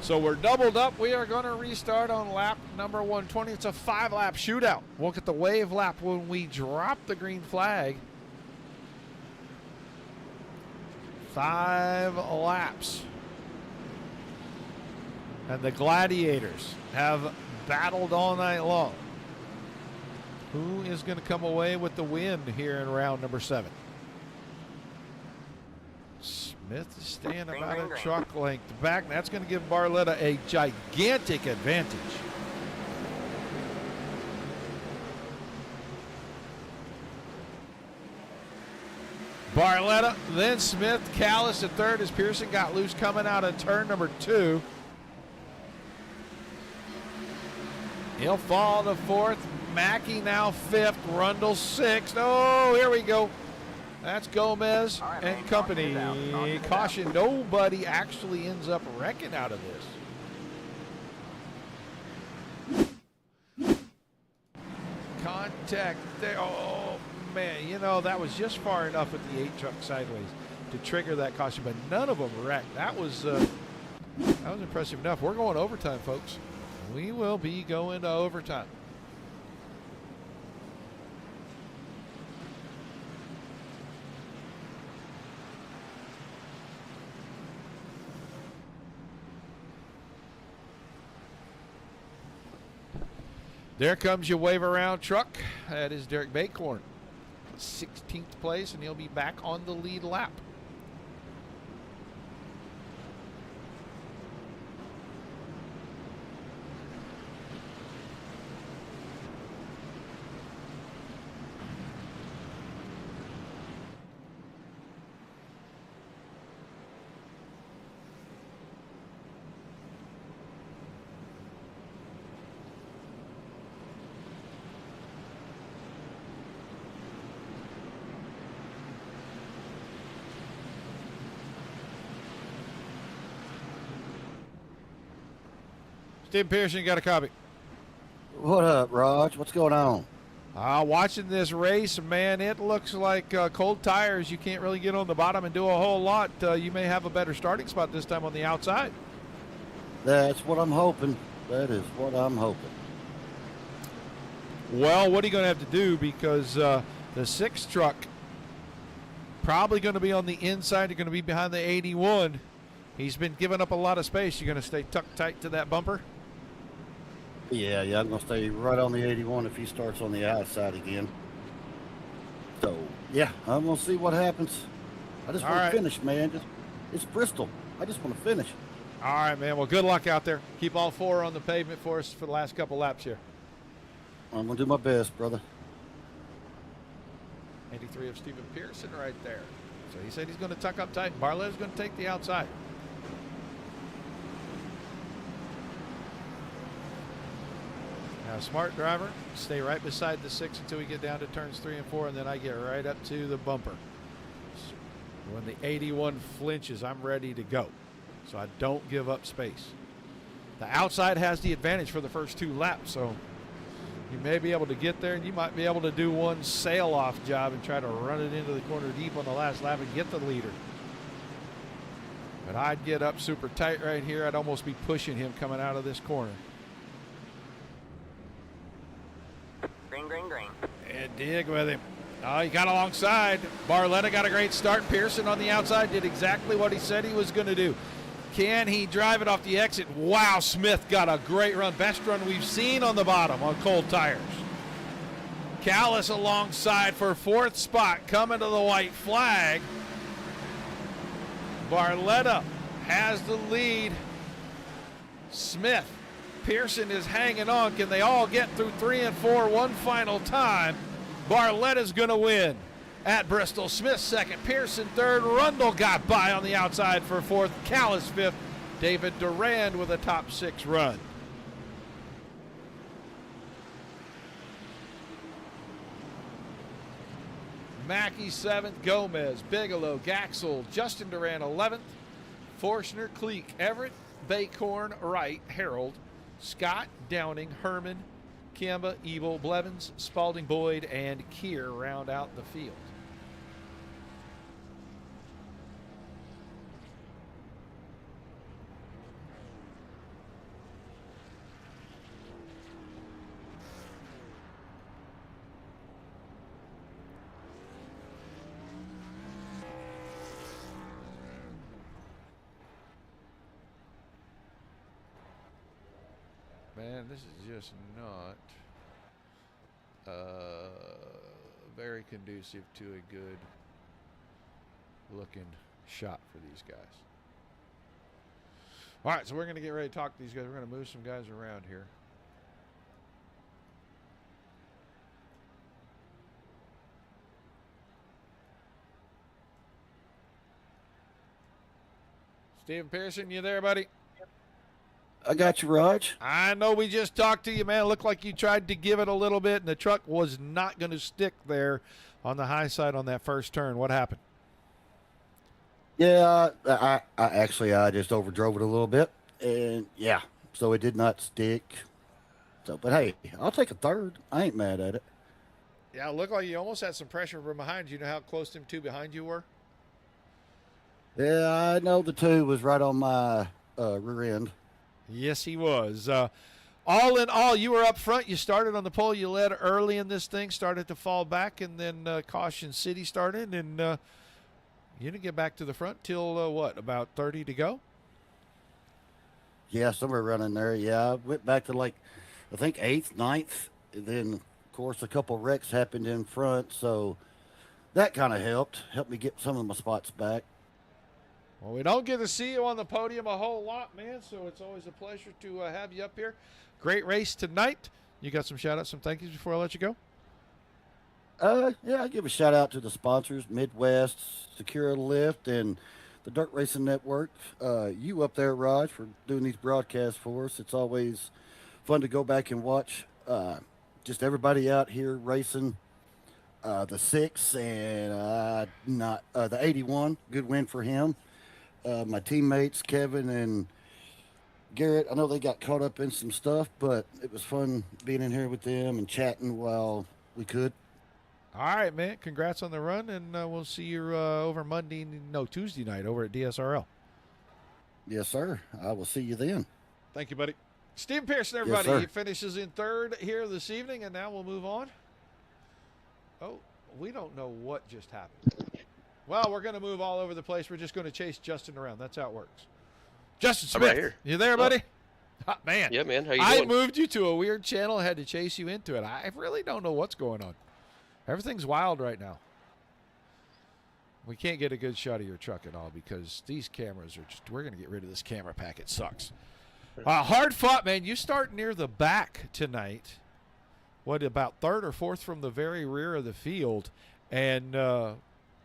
B: So we're doubled up. We are going to restart on lap number 120. It's a 5-lap shootout. We'll get the wave lap when we drop the green flag. 5 laps. And the Gladiators have battled all night long. Who is going to come away with the win here in round number 7? Smith is staying about a truck length back. That's going to give Barletta a gigantic advantage. Barletta, then Smith, Callis at third as Pearson got loose coming out of turn number 2. He'll fall to 4th. Mackey now 5th. Rundle 6th. Oh, here we go. That's Gomez and company. Caution, nobody actually ends up wrecking out of this. Contact there. Oh, man. You know, that was just far enough with the 8 truck sideways to trigger that caution, but none of them wrecked. That was impressive enough. We're going overtime, folks. We will be going to overtime. There comes your wave around truck. That is Derek Bacorn, 16th place, and he'll be back on the lead lap. Steve Pearson, got a copy.
E: What up, Raj? What's going on?
B: Watching this race, man, it looks like cold tires. You can't really get on the bottom and do a whole lot. You may have a better starting spot this time on the outside.
E: That's what I'm hoping. That is what I'm hoping.
B: Well, what are you going to have to do? Because the 6 truck probably going to be on the inside. You're going to be behind the 81. He's been giving up a lot of space. You're going to stay tucked tight to that bumper?
E: Yeah, I'm going to stay right on the 81 if he starts on the outside again. So, yeah, I'm going to see what happens. I just want to finish, man. It's Bristol. I just want to finish.
B: All right, man. Well, good luck out there. Keep all 4 on the pavement for us for the last couple laps here.
E: I'm going to do my best, brother.
B: 83 of Stephen Pearson right there. So he said he's going to tuck up tight. Barletta's going to take the outside. Now, smart driver, stay right beside the 6 until we get down to turns 3 and 4, and then I get right up to the bumper. So when the 81 flinches, I'm ready to go. So I don't give up space. The outside has the advantage for the first 2 laps, so you may be able to get there, and you might be able to do one sail-off job and try to run it into the corner deep on the last lap and get the leader. But I'd get up super tight right here. I'd almost be pushing him coming out of this corner.
C: Green.
B: And dig with him. Oh, he got alongside. Barletta got a great start. Pearson on the outside did exactly what he said he was going to do. Can he drive it off the exit? Wow, Smith got a great run. Best run we've seen on the bottom on cold tires. Callis alongside for 4th spot, coming to the white flag. Barletta has the lead. Smith. Pearson is hanging on. Can they all get through 3 and 4 one final time? Barletta's going to win at Bristol. Smith 2nd, Pearson 3rd. Rundle got by on the outside for 4th. Callis 5th. David Durand with a top 6 run. Mackey 7th, Gomez, Bigelow, Gaxel, Justin Durand 11th. Forshner, Cleek, Everett, Bacorn, Wright, Harold, Scott, Downing, Herman, Kiamba, Ebel, Blevins, Spalding, Boyd, and Keir round out the field. And this is just not very conducive to a good looking shot for these guys. All right, so we're going to get ready to talk to these guys. We're going to move some guys around here. Steven Pearson, you there, buddy?
E: I got you, Raj.
B: I know we just talked to you, man. It looked like you tried to give it a little bit, and the truck was not going to stick there on the high side on that first turn. What happened?
E: Yeah, I just overdrove it a little bit, and yeah, so it did not stick. So, but hey, I'll take a third. I ain't mad at it.
B: Yeah, it looked like you almost had some pressure from behind. You know how close them two behind you were?
E: Yeah, I know the two was right on my rear end.
B: Yes, he was. All in all, you were up front. You started on the pole. You led early in this thing, started to fall back, and then Caution City started, and you didn't get back to the front till, what, about 30 to go?
E: Yeah, somewhere running there. Yeah, I went back to I think 8th, 9th. And then, of course, a couple wrecks happened in front, so that kind of helped me get some of my spots back.
B: Well, we don't get to see you on the podium a whole lot, man, so it's always a pleasure to have you up here. Great race tonight. You got some shout-outs, some thank yous before I let you go?
E: Yeah, I give a shout-out to the sponsors, Midwest, SecureALift, and the Dirt Racing Network. You up there, Raj, for doing these broadcasts for us. It's always fun to go back and watch just everybody out here racing. The 6 and the 81, good win for him. My teammates, Kevin and Garrett, I know they got caught up in some stuff, but it was fun being in here with them and chatting while we could.
B: All right, man. Congrats on the run, and we'll see you Tuesday night over at DSRL.
E: Yes, sir. I will see you then.
B: Thank you, buddy. Steve Pearson, everybody.
E: Yes,
B: he finishes in third here this evening, and now we'll move on. Oh, we don't know what just happened. Well, we're going to move all over the place. We're just going to chase Justin around. That's how it works. Justin Smith,
A: I'm right here.
B: You there, buddy? Oh, man.
A: Yeah, man. How you
B: I
A: doing?
B: moved you to a weird channel. I had to chase you into it. I really don't know what's going on. Everything's wild right now. We can't get a good shot of your truck at all because these cameras are just, we're going to get rid of this camera pack. It sucks. Hard fought, man. You start near the back tonight. What, about third or fourth from the very rear of the field. And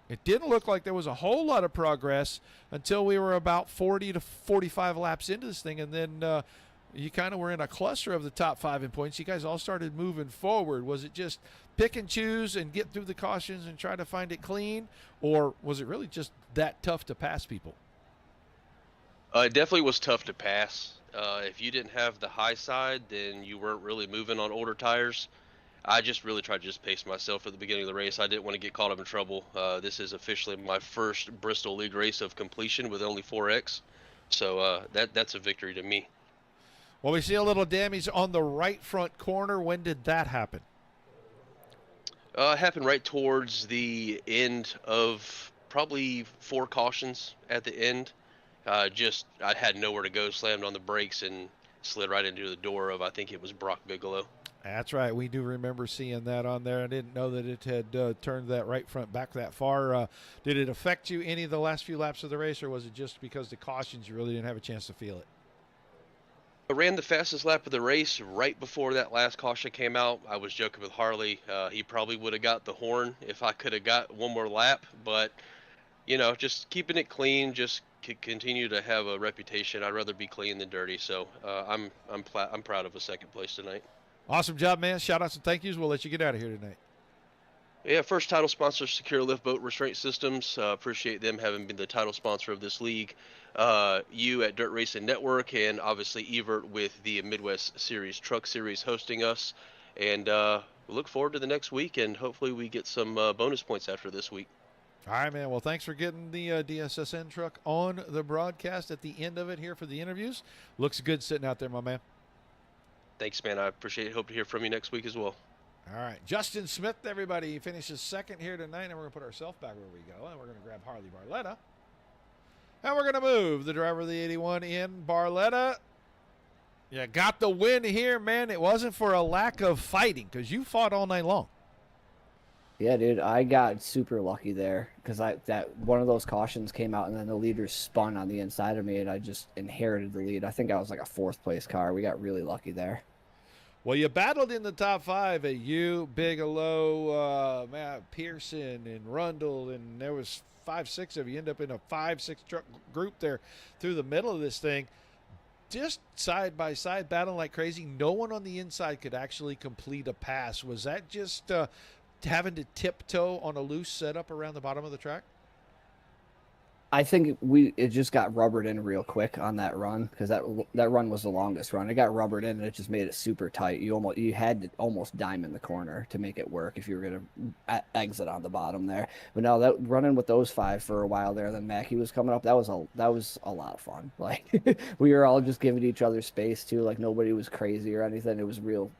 B: it didn't look like there was a whole lot of progress until we were about 40 to 45 laps into this thing. And then you kind of were in a cluster of the top 5 in points. You guys all started moving forward. Was it just pick and choose and get through the cautions and try to find it clean? Or was it really just that tough to pass people?
F: It definitely was tough to pass. If you didn't have the high side, then you weren't really moving on older tires. I just really tried to just pace myself at the beginning of the race. I didn't want to get caught up in trouble. This is officially my first Bristol League race of completion with only 4X. So that's a victory to me.
B: Well, we see a little damage on the right front corner. When did that happen?
F: It happened right towards the end of probably 4 cautions at the end. I had nowhere to go, slammed on the brakes, and slid right into the door of, I think it was Brock Bigelow.
B: That's right. We do remember seeing that on there. I didn't know that it had turned that right front back that far. Did it affect you any of the last few laps of the race, or was it just because the cautions you really didn't have a chance to feel it?
F: I ran the fastest lap of the race right before that last caution came out. I was joking with Harley. He probably would have got the horn if I could have got one more lap. But, you know, just keeping it clean, just continue to have a reputation. I'd rather be clean than dirty. So I'm proud of a second place tonight.
B: Awesome job, man. Shout-outs and thank yous. We'll let you get out of here tonight.
F: Yeah, first title sponsor, SecureALift Boat Restraint Systems. Appreciate them having been the title sponsor of this league. You at Dirt Racing Network, and obviously Evert with the Midwest Series Truck Series hosting us. And we look forward to the next week, and hopefully we get some bonus points after this week.
B: All right, man. Well, thanks for getting the DSSN truck on the broadcast at the end of it here for the interviews. Looks good sitting out there, my man.
F: Thanks, man. I appreciate it. Hope to hear from you next week as well.
B: All right. Justin Smith, everybody. He finishes second here tonight, and we're going to put ourselves back where we go, and we're going to grab Harley Barletta. And we're going to move the driver of the 81 in. Barletta, Yeah, got the win here, man. It wasn't for a lack of fighting because you fought all night long.
G: Yeah, dude, I got super lucky there because that one of those cautions came out and then the leader spun on the inside of me and I just inherited the lead. I think I was like a 4th place car. We got really lucky there.
B: Well, you battled in the top 5 at you, Bigelow, Matt Pearson, and Rundle, and there was 5-6 of you. End up in a 5-6 truck group there through the middle of this thing. Just side by side, battling like crazy. No one on the inside could actually complete a pass. Was that just having to tiptoe on a loose setup around the bottom of the track?
G: I think it just got rubbered in real quick on that run because that run was the longest run. It got rubbered in and it just made it super tight. You had to almost diamond the corner to make it work if you were going to exit on the bottom there. But no, that running with those 5 for a while there, then Mackie was coming up. That was a lot of fun. Like we were all just giving each other space too. Like nobody was crazy or anything. It was real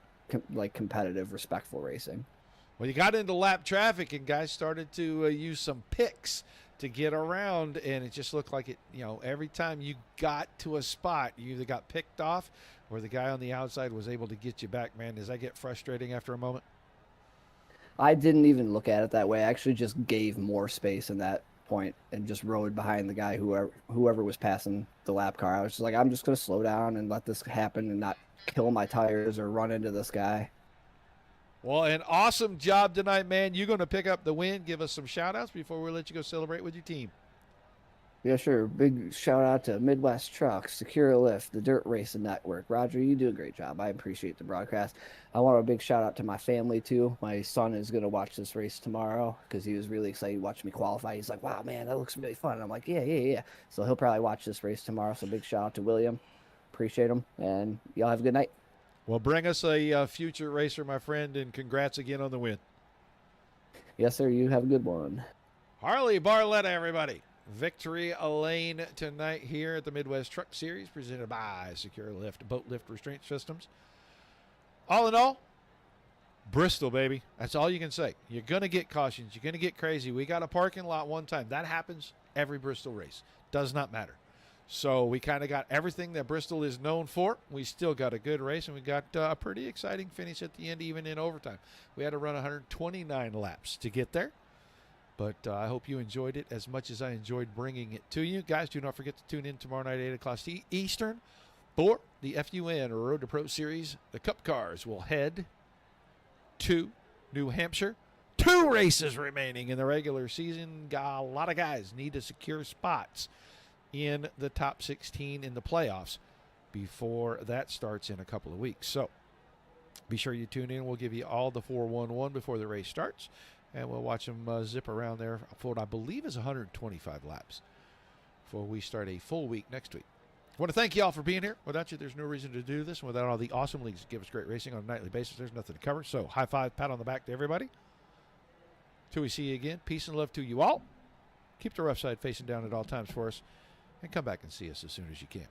G: competitive, respectful racing.
B: Well, you got into lap traffic and guys started to use some picks to get around, and it just looked like it, every time you got to a spot, you either got picked off or the guy on the outside was able to get you back, man. Does that get frustrating after a moment?
G: I didn't even look at it that way. I actually just gave more space in that point and just rode behind the guy, whoever was passing the lap car. I was just like, I'm just going to slow down and let this happen and not kill my tires or run into this guy.
B: Well, an awesome job tonight, man. You're going to pick up the win. Give us some shout-outs before we let you go celebrate with your team.
G: Yeah, sure. Big shout-out to Midwest Trucks, SecureALift, the Dirt Racing Network. Roger, you do a great job. I appreciate the broadcast. I want a big shout-out to my family, too. My son is going to watch this race tomorrow because he was really excited watching me qualify. He's like, wow, man, that looks really fun. I'm like, yeah. So he'll probably watch this race tomorrow. So big shout-out to William. Appreciate him. And y'all have a good night.
B: Well, bring us a future racer, my friend, and congrats again on the win.
G: Yes, sir. You have a good one.
B: Harley Barletta, everybody. Victory lane tonight here at the Midwest Truck Series presented by SecureALift Boat Lift Restraint Systems. All in all, Bristol, baby. That's all you can say. You're going to get cautions. You're going to get crazy. We got a parking lot one time. That happens every Bristol race. Does not matter. So we kind of got everything that Bristol is known for. We still got a good race, and we got a pretty exciting finish at the end, even in overtime. We had to run 129 laps to get there. But I hope you enjoyed it as much as I enjoyed bringing it to you. Guys, do not forget to tune in tomorrow night at 8 o'clock Eastern for the FUN Road to Pro Series. The Cup cars will head to New Hampshire. 2 races remaining in the regular season. Got a lot of guys need to secure spots in the top 16 in the playoffs before that starts in a couple of weeks. So be sure you tune in. We'll give you all the 411 before the race starts, and we'll watch them zip around there for what I believe is 125 laps before we start a full week next week. I want to thank you all for being here. Without you, there's no reason to do this. Without all the awesome leagues that give us great racing on a nightly basis, there's nothing to cover. So high five, pat on the back to everybody. Till we see you again, peace and love to you all. Keep the rough side facing down at all times for us, and come back and see us as soon as you can.